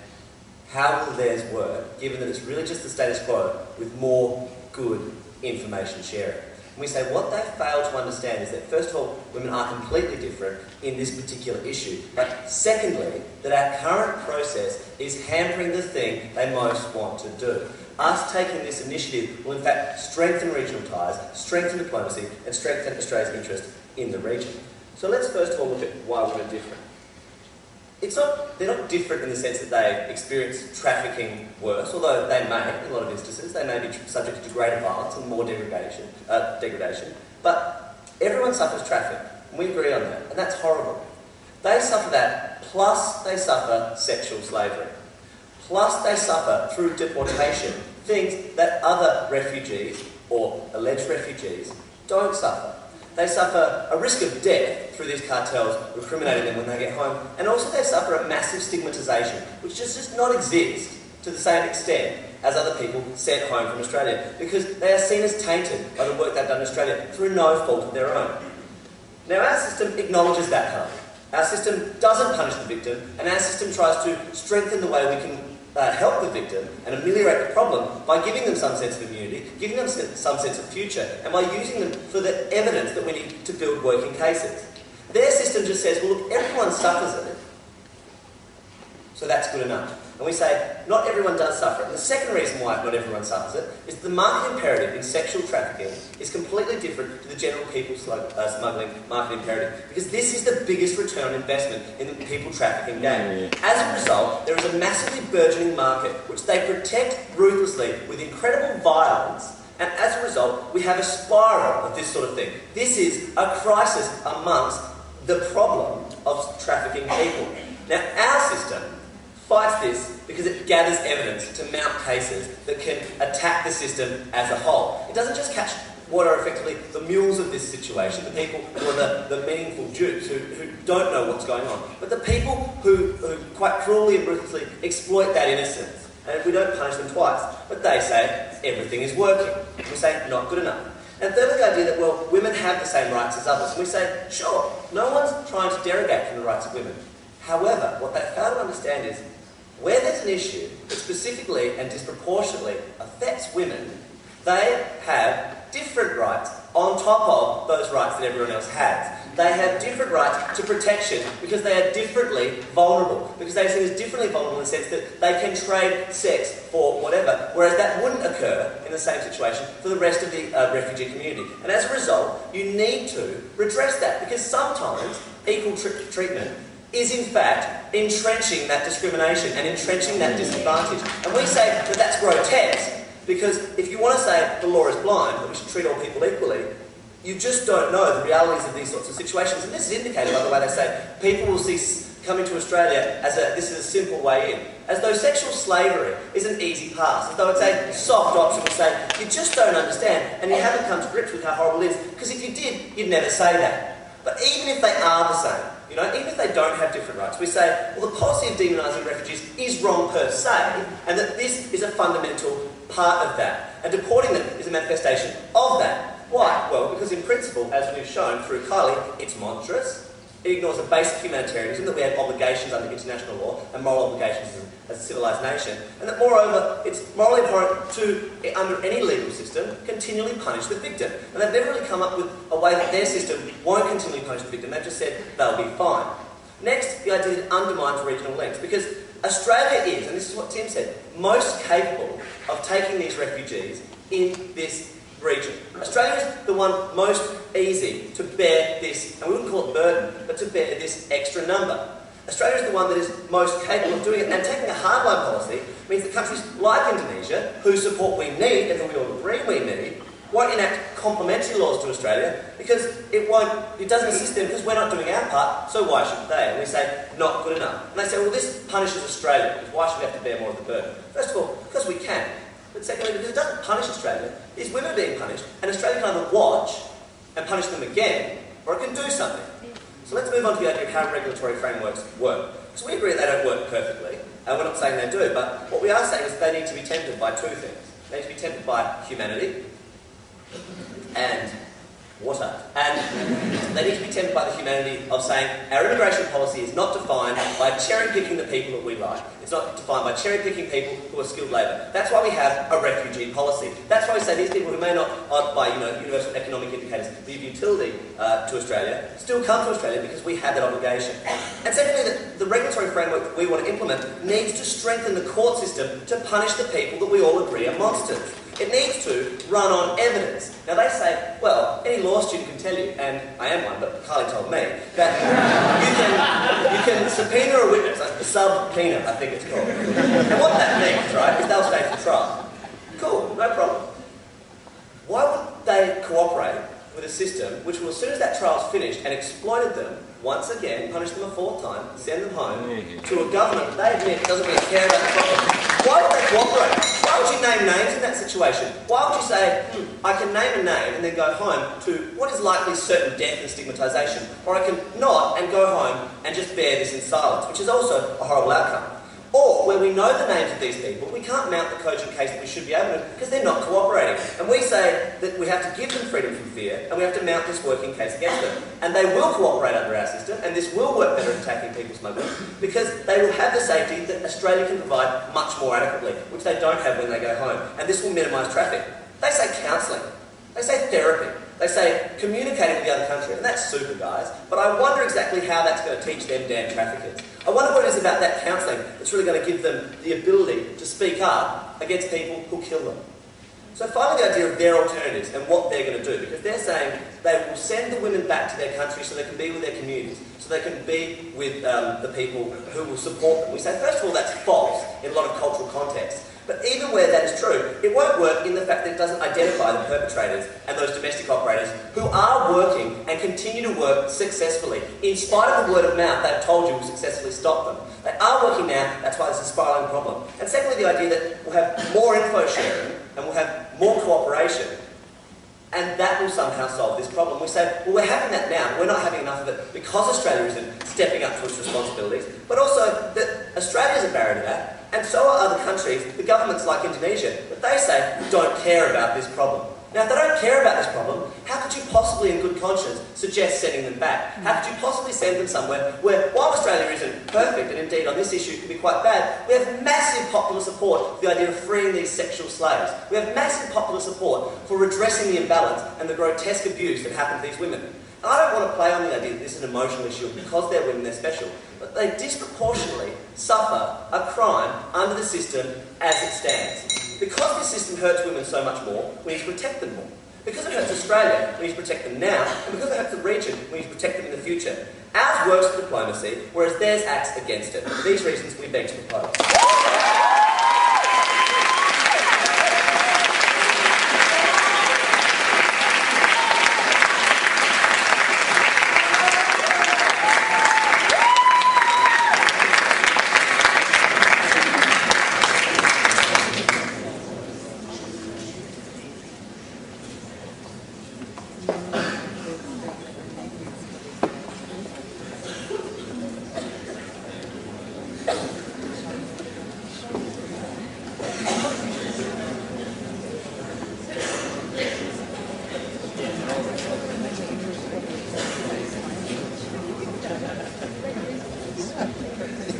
how will theirs work, given that it's really just the status quo with more good information sharing? And we say what they fail to understand is that, first of all, women are completely different in this particular issue. But secondly, that our current process is hampering the thing they most want to do. Us taking this initiative will in fact strengthen regional ties, strengthen diplomacy, and strengthen Australia's interest in the region. So let's first of all look at why women are different. They're not different in the sense that they experience trafficking worse, although they may, in a lot of instances, they may be subject to greater violence and more degradation. But everyone suffers trafficking, and we agree on that, and that's horrible. They suffer that, plus they suffer sexual slavery. Plus they suffer through deportation things that other refugees, or alleged refugees, don't suffer. They suffer a risk of death through these cartels recriminating them when they get home, and also they suffer a massive stigmatisation, which does not exist to the same extent as other people sent home from Australia, because they are seen as tainted by the work they've done in Australia through no fault of their own. Now our system acknowledges that harm. Our system doesn't punish the victim, and our system tries to strengthen the way we can help the victim and ameliorate the problem by giving them some sense of immunity, giving them some sense of future, and by using them for the evidence that we need to build working cases. Their system just says, well, look, everyone suffers it, so that's good enough. And we say, not everyone does suffer it. And the second reason why not everyone suffers it is the market imperative in sexual trafficking is completely different to the general people smuggling market imperative, because this is the biggest return on investment in the people trafficking game. As a result, there is a massively burgeoning market which they protect ruthlessly with incredible violence, and as a result, we have a spiral of this sort of thing. This is a crisis amongst the problem of trafficking people. Now, our system fights this because it gathers evidence to mount cases that can attack the system as a whole. It doesn't just catch what are effectively the mules of this situation, the people who are the meaningful dupes, who don't know what's going on, but the people who quite cruelly and ruthlessly exploit that innocence. And we don't punish them twice. But they say everything is working. We say not good enough. And thirdly, the idea that, well, women have the same rights as others. And we say, sure, no one's trying to derogate from the rights of women. However, what they fail to understand is where there's an issue that specifically and disproportionately affects women, they have different rights on top of those rights that everyone else has. They have different rights to protection because they are differently vulnerable, because they are seen as differently vulnerable in the sense that they can trade sex for whatever, whereas that wouldn't occur in the same situation for the rest of the refugee community. And as a result, you need to redress that, because sometimes equal treatment is in fact entrenching that discrimination and entrenching that disadvantage. And we say that that's grotesque, because if you want to say the law is blind, that we should treat all people equally, you just don't know the realities of these sorts of situations. And this is indicated by the way they say people will see coming to Australia as this is a simple way in. As though sexual slavery is an easy pass, as though it's a soft option. We say, you just don't understand and you haven't come to grips with how horrible it is, because if you did, you'd never say that. But even if they are the same, even if they don't have different rights, we say, well, the policy of demonising refugees is wrong per se, and that this is a fundamental part of that. And deporting them is a manifestation of that. Why? Well, because in principle, as we've shown through Kylie, it's monstrous. It ignores the basic humanitarianism that we have obligations under international law and moral obligations as a civilised nation, and that moreover, it's morally abhorrent to, under any legal system, continually punish the victim. And they've never really come up with a way that their system won't continually punish the victim. They've just said they'll be fine. Next, the idea that it undermines regional links, because Australia is, and this is what Tim said, most capable of taking these refugees in this region. Australia is the one most easy to bear this, and we wouldn't call it burden, but to bear this extra number. Australia is the one that is most capable of doing it, and taking a hardline policy means that countries like Indonesia, whose support we need and who we all agree we need, won't enact complementary laws to Australia because it doesn't assist them because we're not doing our part, so why should they? And we say, not good enough. And they say, well, this punishes Australia, because why should we have to bear more of the burden? First of all, because we can. But secondly, because it doesn't punish Australia, these women are being punished, and Australia can either watch and punish them again, or it can do something. So let's move on to the idea of how regulatory frameworks work. So we agree that they don't work perfectly, and we're not saying they do, but what we are saying is they need to be tempered by two things. They need to be tempered by humanity and water. And they need to be tempered by the humanity of saying our immigration policy is not defined by cherry-picking the people that we like. It's not defined by cherry-picking people who are skilled labour. That's why we have a refugee policy. That's why we say these people who may not, by universal economic indicators, be of utility to Australia, still come to Australia because we have that obligation. And secondly, the regulatory framework that we want to implement needs to strengthen the court system to punish the people that we all agree are monsters. It needs to run on evidence. Now they say, well, any law student can tell you, and I am one, but Carly told me, that you can subpoena a witness, like the subpoena, I think it's called. And what that means, right, is they'll stay for trial. Cool, no problem. Why would they cooperate with a system which will, as soon as that trial's finished and exploited them, once again, punish them a fourth time, send them home to a government that they admit doesn't really care about the problem? Why would they cooperate? Why would you name names in that situation? Why would you say, I can name a name and then go home to what is likely certain death and stigmatisation, or I can not and go home and just bear this in silence, which is also a horrible outcome? Or, where we know the names of these people, we can't mount the cogent case that we should be able to because they're not cooperating. And we say that we have to give them freedom from fear and we have to mount this working case against them. And they will cooperate under our system, and this will work better in tackling people smuggling because they will have the safety that Australia can provide much more adequately, which they don't have when they go home. And this will minimise traffic. They say counselling. They say therapy. They say communicating with the other country, and that's super, guys. But I wonder exactly how that's going to teach them damn traffickers. I wonder what it is about that counselling that's really going to give them the ability to speak up against people who kill them. So finally, the idea of their alternatives and what they're going to do, because they're saying they will send the women back to their country so they can be with their communities, so they can be with the people who will support them. We say, first of all, that's false in a lot of cultural contexts. But even where that is true, it won't work in the fact that it doesn't identify the perpetrators and those domestic operators who are working and continue to work successfully. In spite of the word of mouth they've told you will successfully stop them. They are working now, that's why this is a spiralling problem. And secondly, the idea that we'll have more info sharing and we'll have more cooperation, and that will somehow solve this problem. We say, well, we're having that now. We're not having enough of it because Australia isn't stepping up to its responsibilities, but also that Australia is a barrier to that. And so are other countries, the governments like Indonesia, but they say, don't care about this problem. Now, if they don't care about this problem, how could you possibly, in good conscience, suggest sending them back? How could you possibly send them somewhere where, while Australia isn't perfect, and indeed on this issue can be quite bad, we have massive popular support for the idea of freeing these sexual slaves. We have massive popular support for redressing the imbalance and the grotesque abuse that happened to these women. I don't want to play on the idea that this is an emotional issue because they're women, they're special, but they disproportionately suffer a crime under the system as it stands. Because this system hurts women so much more, we need to protect them more. Because it hurts Australia, we need to protect them now, and because it hurts the region, we need to protect them in the future. Ours works for diplomacy, whereas theirs acts against it. For these reasons, we beg to propose.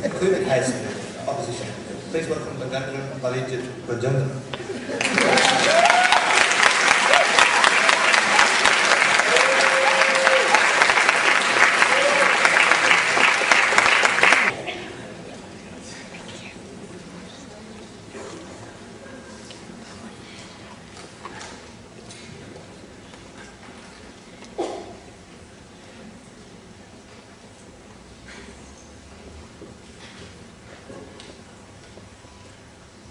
Included has opposition. Please welcome the Gandhian Collegiate Rajendra.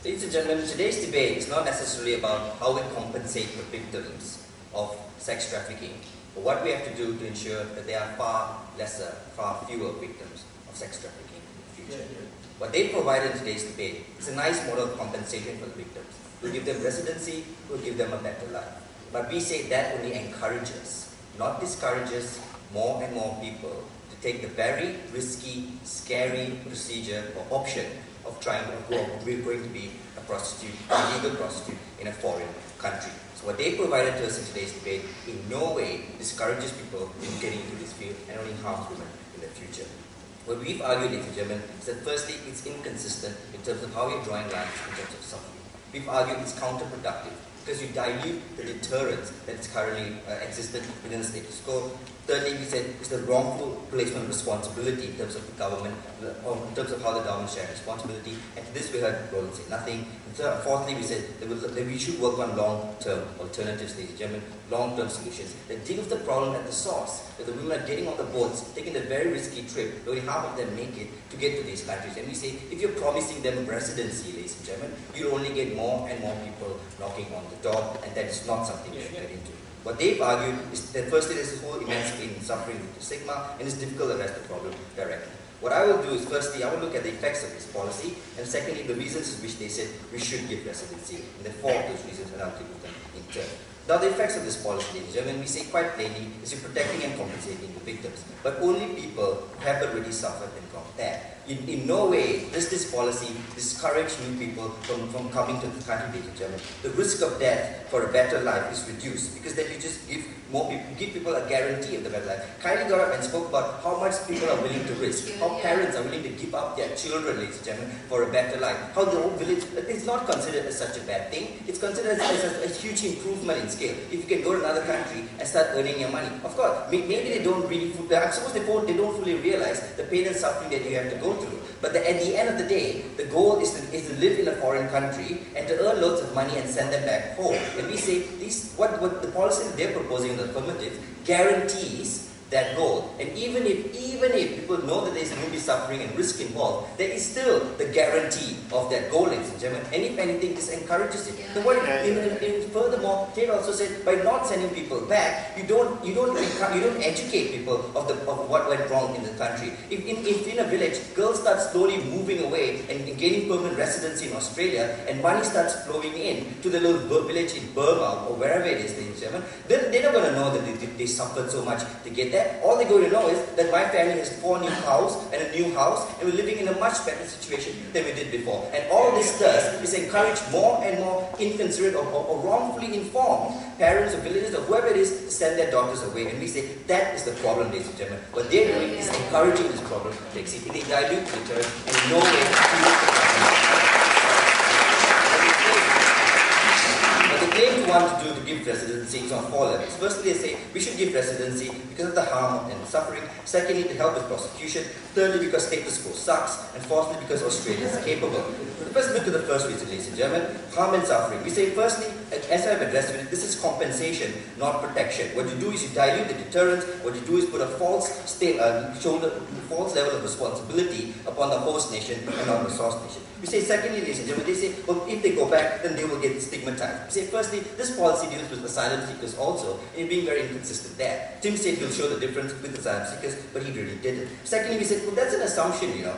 Ladies and gentlemen, today's debate is not necessarily about how we compensate the victims of sex trafficking, but what we have to do to ensure that there are far fewer victims of sex trafficking in the future. What they provide in today's debate is a nice model of compensation for the victims. We'll give them residency, we'll give them a better life. But we say that only encourages, not discourages, more and more people to take the very risky, scary procedure or option of trying to go, we're going to be a prostitute, a legal prostitute in a foreign country. So what they provided to us in today's debate in no way discourages people from getting into this field and only harms women in the future. What we've argued, ladies and gentlemen, is that firstly, it's inconsistent in terms of how you're drawing lines in terms of suffering. We've argued it's counterproductive because you dilute the deterrence that is currently existed within the status quo. Thirdly, we said it's the wrongful placement of responsibility in terms of the government, or in terms of how the government shares responsibility. And to this we heard Roland say nothing. And fourthly, we said that we should work on long-term alternatives, ladies and gentlemen, long-term solutions that deal with the problem at the source. That the women are getting on the boats, taking the very risky trip, only half of them make it to get to these countries. And we say, if you're promising them residency, ladies and gentlemen, you'll only get more and more people knocking on the door, and that is not something you should get into. What they've argued is that firstly there's this whole immense pain and suffering with the stigma, and it's difficult to address the problem directly. What I will do is firstly, I will look at the effects of this policy, and secondly, the reasons in which they said we should give residency, and the four of those reasons, and I'll deal with them in turn. Now the effects of this policy, ladies and gentlemen, we say quite plainly, is you're protecting and compensating the victims, but only people who have already suffered and gone there. In no way does this policy discourage new people from coming to the country, ladies and gentlemen. The risk of death for a better life is reduced because then you just give more people, give people a guarantee of the better life. Kylie got up and spoke about how much people are willing to risk, how parents are willing to give up their children, ladies and gentlemen, for a better life. How the whole village, it's not considered as such a bad thing. It's considered as a huge improvement in scale. If you can go to another country and start earning your money. Of course, maybe they don't really, I suppose they don't fully realize the pain and suffering that you have to go through. But at the end of the day, the goal is to live in a foreign country and to earn loads of money and send them back home. And we say, what the policy that they're proposing in the affirmative guarantees that goal. And even if people know that there's going to be suffering and risk involved, there is still the guarantee of that goal, ladies and gentlemen. And if anything, this encourages it. Furthermore, Tate also said, by not sending people back, you don't educate people of what went wrong in the country. If in a village, girls start slowly moving away and gaining permanent residency in Australia, and money starts flowing in to the little village in Burma or wherever it is, ladies and gentlemen, then they're not going to know that they suffered so much to get there. All they're going to know is that my family has 4 new houses and a new house, and we're living in a much better situation than we did before. And all this does is encourage more and more inconsiderate or wrongfully informed parents or villagers or whoever it is to send their daughters away. And we say that is the problem, ladies and gentlemen. What they're doing is encouraging this problem to exceed. They dilute the return and in no way claim to want to do to give residency is on 4 levels. Firstly, they say we should give residency because of the harm and suffering. Secondly, to help with prosecution. Thirdly, because status quo sucks. And fourthly, because Australia is capable. Let's look at the first reason, ladies and gentlemen, harm and suffering. We say firstly, as I've addressed it, this is compensation, not protection. What you do is you dilute the deterrence. What you do is put a false level of responsibility upon the host nation and not the source nation. We say secondly, ladies and gentlemen, they say, well, if they go back, then they will get stigmatized. We say firstly, this policy deals with asylum seekers also, and you're being very inconsistent there. Tim said he'll show the difference with asylum seekers, but he really didn't. Secondly, we said, well, that's an assumption, you know.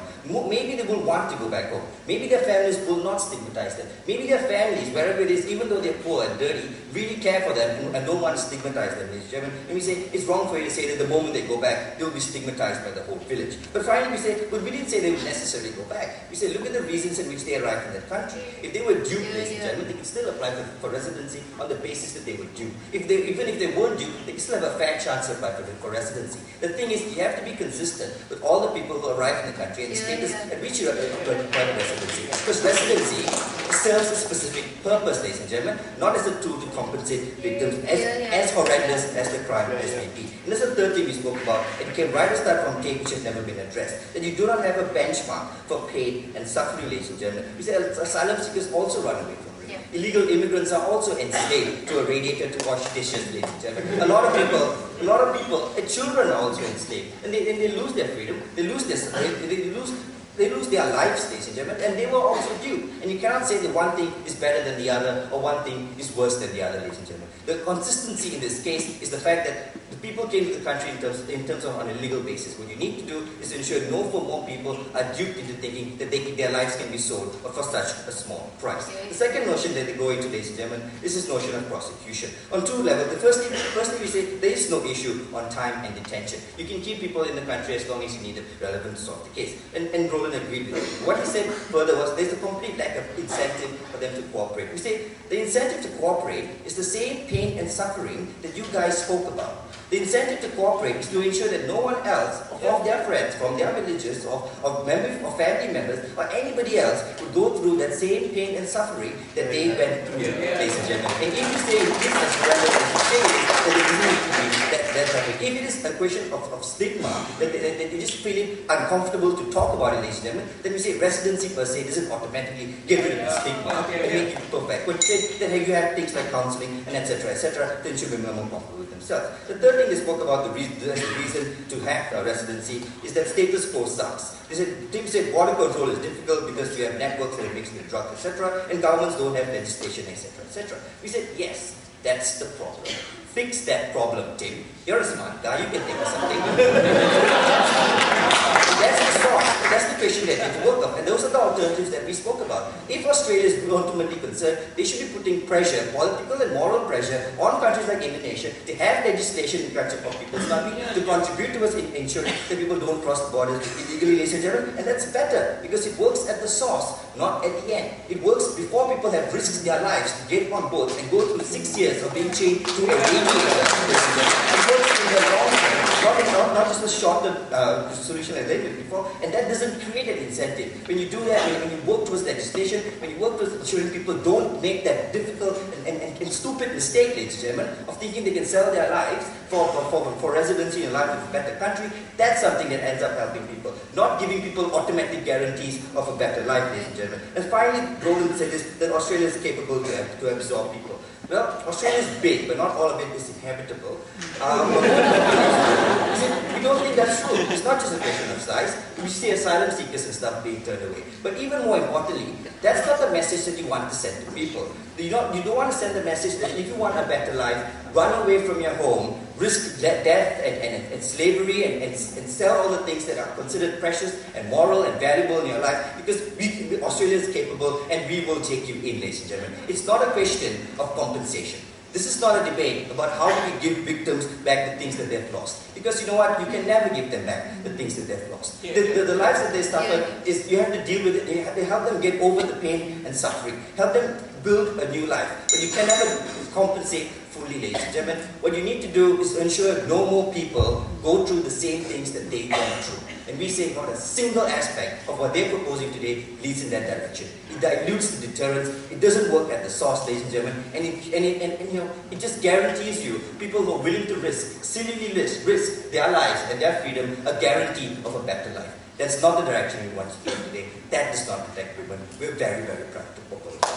Maybe they will want to go back home. Maybe their families will not stigmatize them. Maybe their families, wherever it is, even though they're poor and dirty, really care for them and don't want to stigmatize them, ladies and gentlemen. And we say, it's wrong for you to say that the moment they go back, they'll be stigmatized by the whole village. But finally, we say, well, we didn't say they would necessarily go back. We say, look at the reasons in which they arrived in that country. If they were due, ladies and gentlemen, they could still apply for residency on the basis that they were due. Even if they weren't due, they could still have a fair chance to apply for residency. The thing is, you have to be consistent with all the people who arrive in the country and the status at which you apply for residency. Because residency serves a specific purpose, ladies and gentlemen, not as a tool to compensate victims as horrendous as the crime as may be. And that's the third thing we spoke about. It came right to start from Kate, which has never been addressed. That you do not have a benchmark for pain and suffering, ladies and gentlemen. We say asylum seekers also run away from rape. Illegal immigrants are also enslaved to a radiator to wash dishes, ladies and gentlemen. A lot of people, children are also enslaved, and they lose their freedom, they lose their lives, ladies and gentlemen, and they were also due. And you cannot say that one thing is better than the other or one thing is worse than the other, ladies and gentlemen. The consistency in this case is the fact that the People came to the country in terms of on a legal basis. What you need to do is ensure no more people are duped into thinking that their lives can be sold for such a small price. The second notion that they go into, ladies and gentlemen, is this notion of prosecution. On two levels. Firstly, we say there is no issue on time and detention. You can keep people in the country as long as you need it relevant to solve the case. And Roland agreed with it. What he said further was there's a complete lack of incentive for them to cooperate. We say the incentive to cooperate is the same pain and suffering that you guys spoke about. The incentive to cooperate is to ensure that no one else, of their friends, from their villages, of members, or family members, or anybody else would go through that same pain and suffering that they went through, ladies and gentlemen. And if you say it is as relevant as you say it is, then it doesn't need to be that suffering. If it is a question of stigma, that you just feel it uncomfortable to talk about it, ladies and gentlemen, then we say residency per se doesn't automatically get rid of the stigma and make it perfect. But then you have things like counselling and etc. to ensure women are more comfortable with themselves. The third thing they spoke about, the reason to have residency, is that status quo sucks. Tim said border control is difficult because you have networks that are mixed with drugs, etc., and governments don't have legislation, etc. We said, yes, that's the problem. Fix that problem, Tim. You're a smart guy, you can think of something. That's the source, that's the question that we work on, and those are the alternatives that we spoke about. If Australia is ultimately concerned, they should be putting pressure, political and moral pressure, on countries like Indonesia to have legislation in countries of people's money to contribute towards ensuring that people don't cross the borders illegally, ladies and gentlemen, and that's better because it works at the source, not at the end. It works before people have risked their lives to get on boats and go through 6 years of being chained to a radiator. It works in the long term, not just a short-term solution as they did before, and that doesn't create an incentive. When you do that, when you work towards legislation, when you work towards ensuring people don't make that difficult and stupid mistake, ladies and gentlemen, of thinking they can sell their lives for residency in a life of a better country, that's something that ends up helping people, not giving people automatic guarantees of a better life, ladies and gentlemen. And finally, Roland said this, that Australia is capable to absorb people. Well, Australia is big, but not all of it is inhabitable. We don't think that's true. It's not just a question of size. We see asylum seekers and stuff being turned away. But even more importantly, that's not the message that you want to send to people. You don't want to send the message that if you want a better life, run away from your home, risk death and slavery and sell all the things that are considered precious and moral and valuable in your life because Australia is capable and we will take you in, ladies and gentlemen. It's not a question of compensation. This is not a debate about how do we give victims back the things that they've lost. Because you know what? You can never give them back the things that they've lost. The lives that they suffer, is you have to deal with it. You have to help them get over the pain and suffering. Help them build a new life. But you can never compensate fully, ladies and gentlemen. What you need to do is ensure no more people go through the same things that they went through. And we say not a single aspect of what they're proposing today leads in that direction. It dilutes the deterrence. It doesn't work at the source, ladies and gentlemen. And it just guarantees you people who are willing to silly risk their lives and their freedom, a guarantee of a better life. That's not the direction we want to go today. That does not protect women. We're very, very proud to propose that.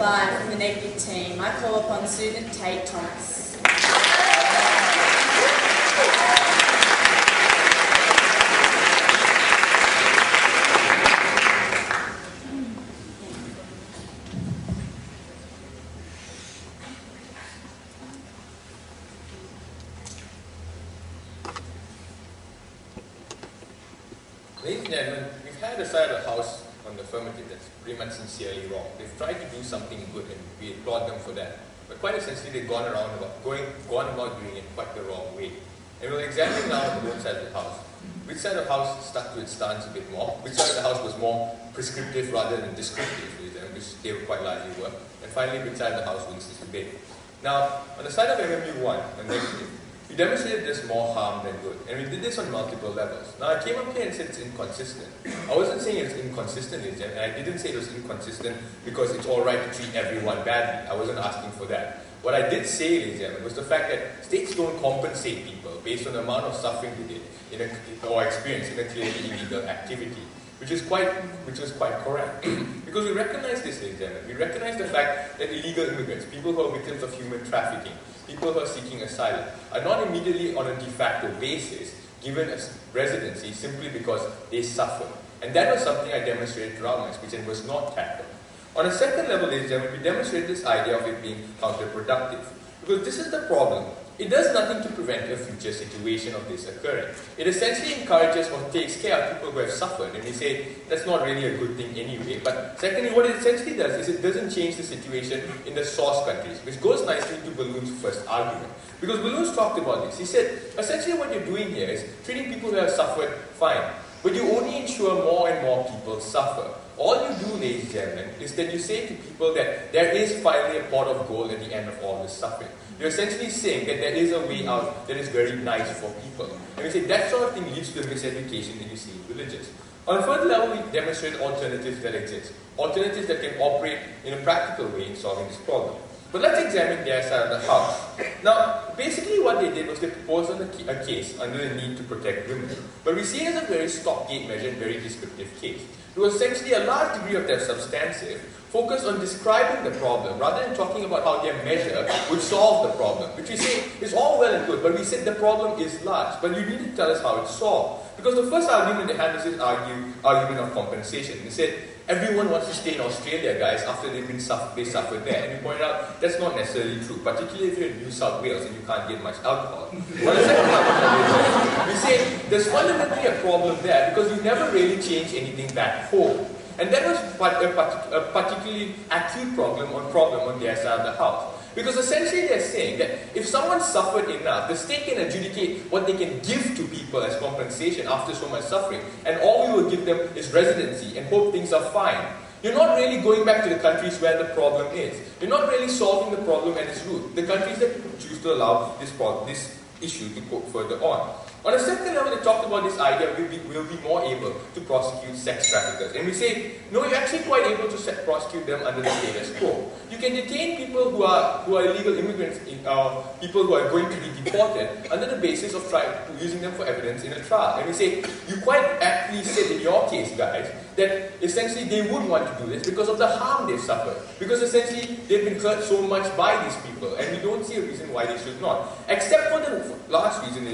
From the negative team, I call upon student Tate Thomas. Ladies and gentlemen, we've had a side of the house on the affirmative that's pretty much sincerely wrong. They've tried to do something good and we applaud them for that. But quite essentially, they've gone about doing it quite the wrong way. And we'll examine now the both sides of the house. Which side of the house stuck to its stance a bit more? Which side of the house was more prescriptive rather than descriptive, which they were quite largely were? And finally, which side of the house wins this debate? Now, on the side of MMU1, the negative, we demonstrated there's more harm than good. And we did this on multiple levels. Now, I came up here and said it's inconsistent. I wasn't saying it's inconsistent, and I didn't say it was inconsistent because it's alright to treat everyone badly. I wasn't asking for that. What I did say, ladies and gentlemen, was the fact that states don't compensate people based on the amount of suffering they did or experienced in a clearly illegal activity, which was quite correct. Because we recognize this, ladies and gentlemen. We recognize the fact that illegal immigrants, people who are victims of human trafficking, people who are seeking asylum, are not immediately on a de facto basis given a residency simply because they suffer. And that was something I demonstrated throughout my speech and was not tackled. On a second level, ladies and gentlemen, we demonstrated this idea of it being counterproductive. Because this is the problem. It does nothing to prevent a future situation of this occurring. It essentially encourages or takes care of people who have suffered. And we say, that's not really a good thing anyway. But secondly, what it essentially does is it doesn't change the situation in the source countries, which goes nicely to Balloon's first argument. Because Balloon's talked about this. He said, essentially what you're doing here is treating people who have suffered fine. But you only ensure more and more people suffer. All you do, ladies and gentlemen, is that you say to people that there is finally a pot of gold at the end of all this suffering. You're essentially saying that there is a way out that is very nice for people. And we say that sort of thing leads to the miseducation that you see in villages. On a further level, we demonstrate alternatives that exist. Alternatives that can operate in a practical way in solving this problem. But let's examine their side of the house. Now, basically what they did was they proposed a case under the need to protect women. But we see it as a very stopgate measure and very descriptive case. It was essentially a large degree of their substantive focus on describing the problem rather than talking about how their measure would solve the problem, which we say is all well and good, but we said the problem is large, but you need to tell us how it's solved. Because the first argument they had was this argument of compensation. They said, everyone wants to stay in Australia, guys, after they suffered there. And we pointed out that's not necessarily true, particularly if you're in New South Wales and you can't get much alcohol. But the second argument we say there's fundamentally a problem there because you never really change anything back home. And that was a particularly acute problem on their side of the house. Because essentially they're saying that if someone suffered enough, the state can adjudicate what they can give to people as compensation after so much suffering. And all we will give them is residency and hope things are fine. You're not really going back to the countries where the problem is. You're not really solving the problem at its root. The countries that choose to allow this issue to go further on. On a second level, they talked about this idea we'll be more able to prosecute sex traffickers. And we say, no, you're actually quite able to prosecute them under the status quo. You can detain people who are illegal immigrants, people who are going to be deported, under the basis of using them for evidence in a trial. And we say, you quite aptly said in your case, guys, that essentially they would want to do this because of the harm they've suffered. Because essentially they've been hurt so much by these people, and we don't see a reason why they should not. Except for the last reason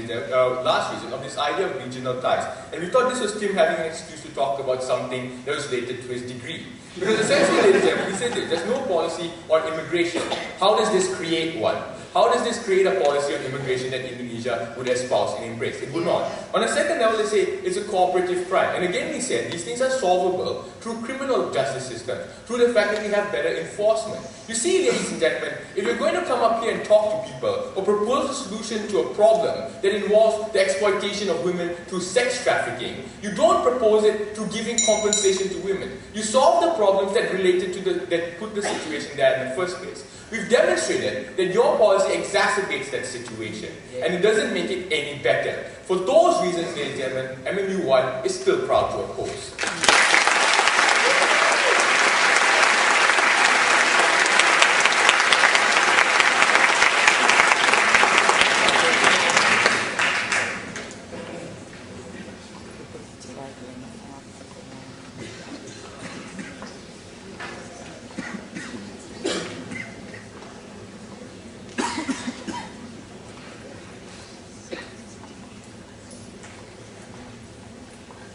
of this idea of regional ties. And we thought this was Tim having an excuse to talk about something that was related to his degree. Because essentially, ladies and gentlemen, we said this, there's no policy on immigration. How does this create one? How does this create a policy on immigration that Indonesia would espouse and embrace? It would not. On a second level, they say it's a cooperative crime. And again, we said these things are solvable through criminal justice systems, through the fact that we have better enforcement. You see, ladies and gentlemen, if you're going to come up here and talk to people or propose a solution to a problem that involves the exploitation of women through sex trafficking, you don't propose it through giving compensation to women. You solve the problems that related to that put the situation there in the first place. We've demonstrated that your policy exacerbates that situation, and it doesn't make it any better. For those reasons, ladies and gentlemen, MMU1 is still proud to oppose.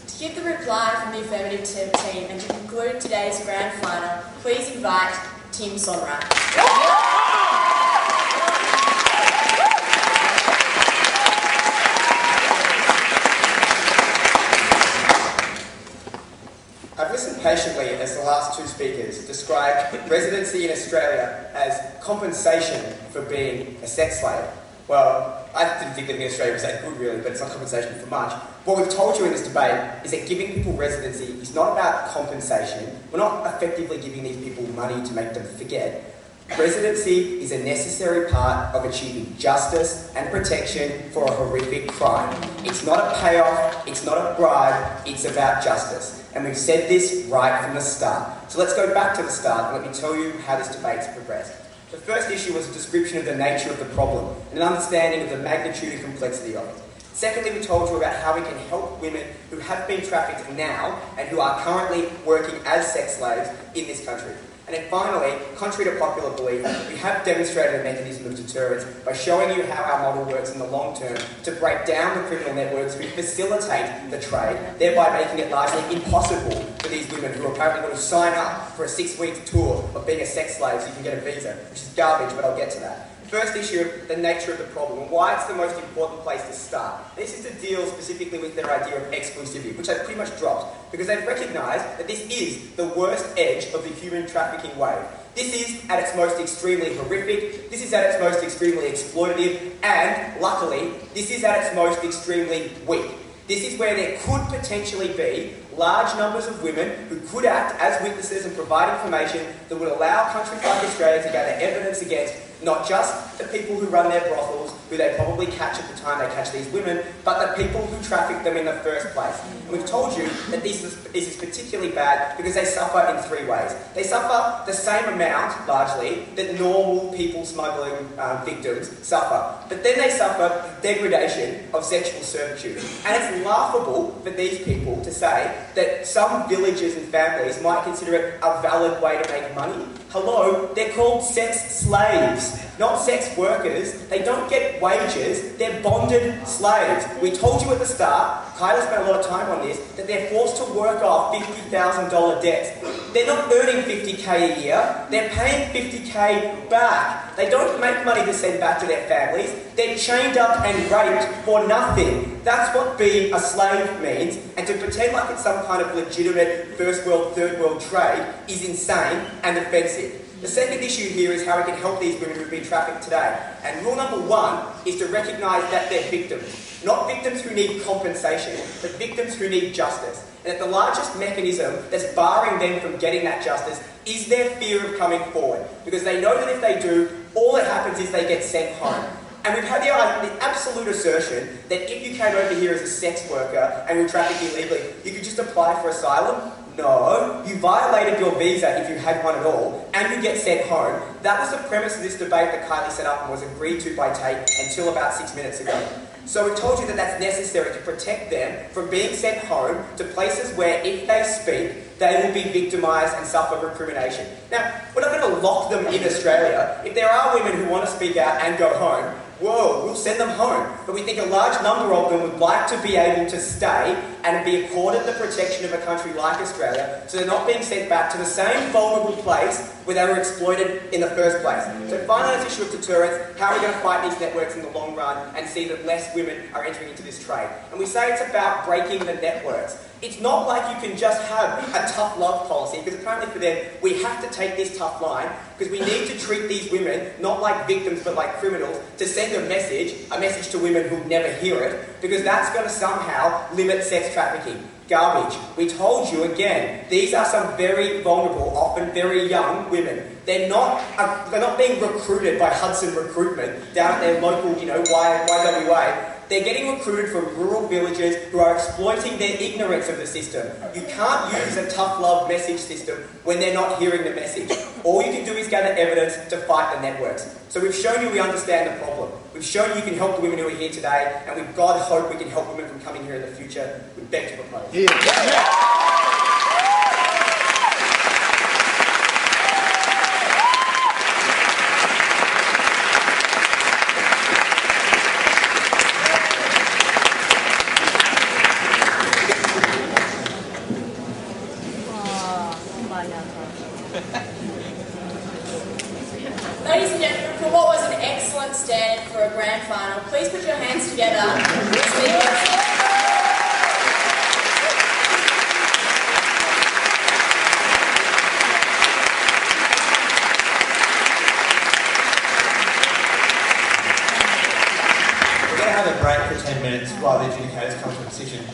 To give the reply from the Affirmative team and to conclude today's grand final, please invite Tim Sonra. patiently as the last two speakers described residency in Australia as compensation for being a sex slave. Well, I didn't think living in Australia was that good really, but it's not compensation for much. What we've told you in this debate is that giving people residency is not about compensation. We're not effectively giving these people money to make them forget. Residency is a necessary part of achieving justice and protection for a horrific crime. It's not a payoff, it's not a bribe, it's about justice. And we've said this right from the start. So let's go back to the start and let me tell you how this debate's progressed. The first issue was a description of the nature of the problem and an understanding of the magnitude and complexity of it. Secondly, we told you about how we can help women who have been trafficked now and who are currently working as sex slaves in this country. And then finally, contrary to popular belief, we have demonstrated a mechanism of deterrence by showing you how our model works in the long term to break down the criminal networks who facilitate the trade, thereby making it largely impossible for these women who are apparently going to sign up for a 6-week tour of being a sex slave so you can get a visa, which is garbage, but I'll get to that. First issue, the nature of the problem and why it's the most important place to start. This is to deal specifically with their idea of exclusivity, which they've pretty much dropped, because they've recognised that this is the worst edge of the human trafficking wave. This is at its most extremely horrific, this is at its most extremely exploitative, and, luckily, this is at its most extremely weak. This is where there could potentially be large numbers of women who could act as witnesses and provide information that would allow countries like Australia to gather evidence against not just the people who run their brothels, who they probably catch at the time they catch these women, but the people who traffic them in the first place. And we've told you that this is particularly bad because they suffer in 3 ways. They suffer the same amount, largely, that normal people smuggling victims suffer. But then they suffer degradation of sexual servitude. And it's laughable for these people to say that some villages and families might consider it a valid way to make money. Hello, they're called sex slaves, not sex workers. They don't get wages, they're bonded slaves. We told you at the start, Kyla spent a lot of time on this, that they're forced to work off $50,000 debts. They're not earning $50K a year, they're paying $50K back. They don't make money to send back to their families, they're chained up and raped for nothing. That's what being a slave means, and to pretend like it's some kind of legitimate first world, third world trade is insane and offensive. The second issue here is how we can help these women who've been trafficked today. And rule number 1 is to recognise that they're victims. Not victims who need compensation, but victims who need justice. And that the largest mechanism that's barring them from getting that justice is their fear of coming forward. Because they know that if they do, all that happens is they get sent home. And we've had the absolute assertion that if you came over here as a sex worker and were trafficked illegally, you could just apply for asylum. No, you violated your visa if you had one at all, and you get sent home. That was the premise of this debate that Kylie set up and was agreed to by Tate until about 6 minutes ago. So we told you that that's necessary to protect them from being sent home to places where, if they speak, they will be victimised and suffer recrimination. Now, we're not going to lock them in Australia. If there are women who want to speak out and go home, whoa, we'll send them home. But we think a large number of them would like to be able to stay and be accorded the protection of a country like Australia, so they're not being sent back to the same vulnerable place where they were exploited in the first place. So finally, this issue of deterrence, how are we going to fight these networks in the long run and see that less women are entering into this trade? And we say it's about breaking the networks. It's not like you can just have a tough love policy, because apparently for them, we have to take this tough line, because we need to treat these women not like victims but like criminals, to send a message to women who never hear it, because that's going to somehow limit sex trafficking. Garbage. We told you again, these are some very vulnerable, often very young women. They're not being recruited by Hudson Recruitment down at their local, YWA. They're getting recruited from rural villages who are exploiting their ignorance of the system. You can't use a tough love message system when they're not hearing the message. All you can do is gather evidence to fight the networks. So we've shown you we understand the problem. We've shown you can help the women who are here today, and we've got hope we can help women from coming here in the future. We beg to propose. Yeah. Ladies and gentlemen, for what was an excellent stand for a grand final, please put your hands together. have a break for 10 minutes while the adjudicators come to a decision.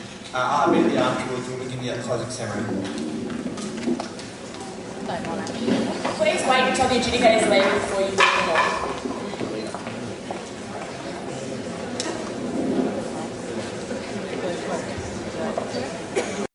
Immediately afterwards, we'll begin the closing ceremony. Please wait until the adjudicators leave before you move on.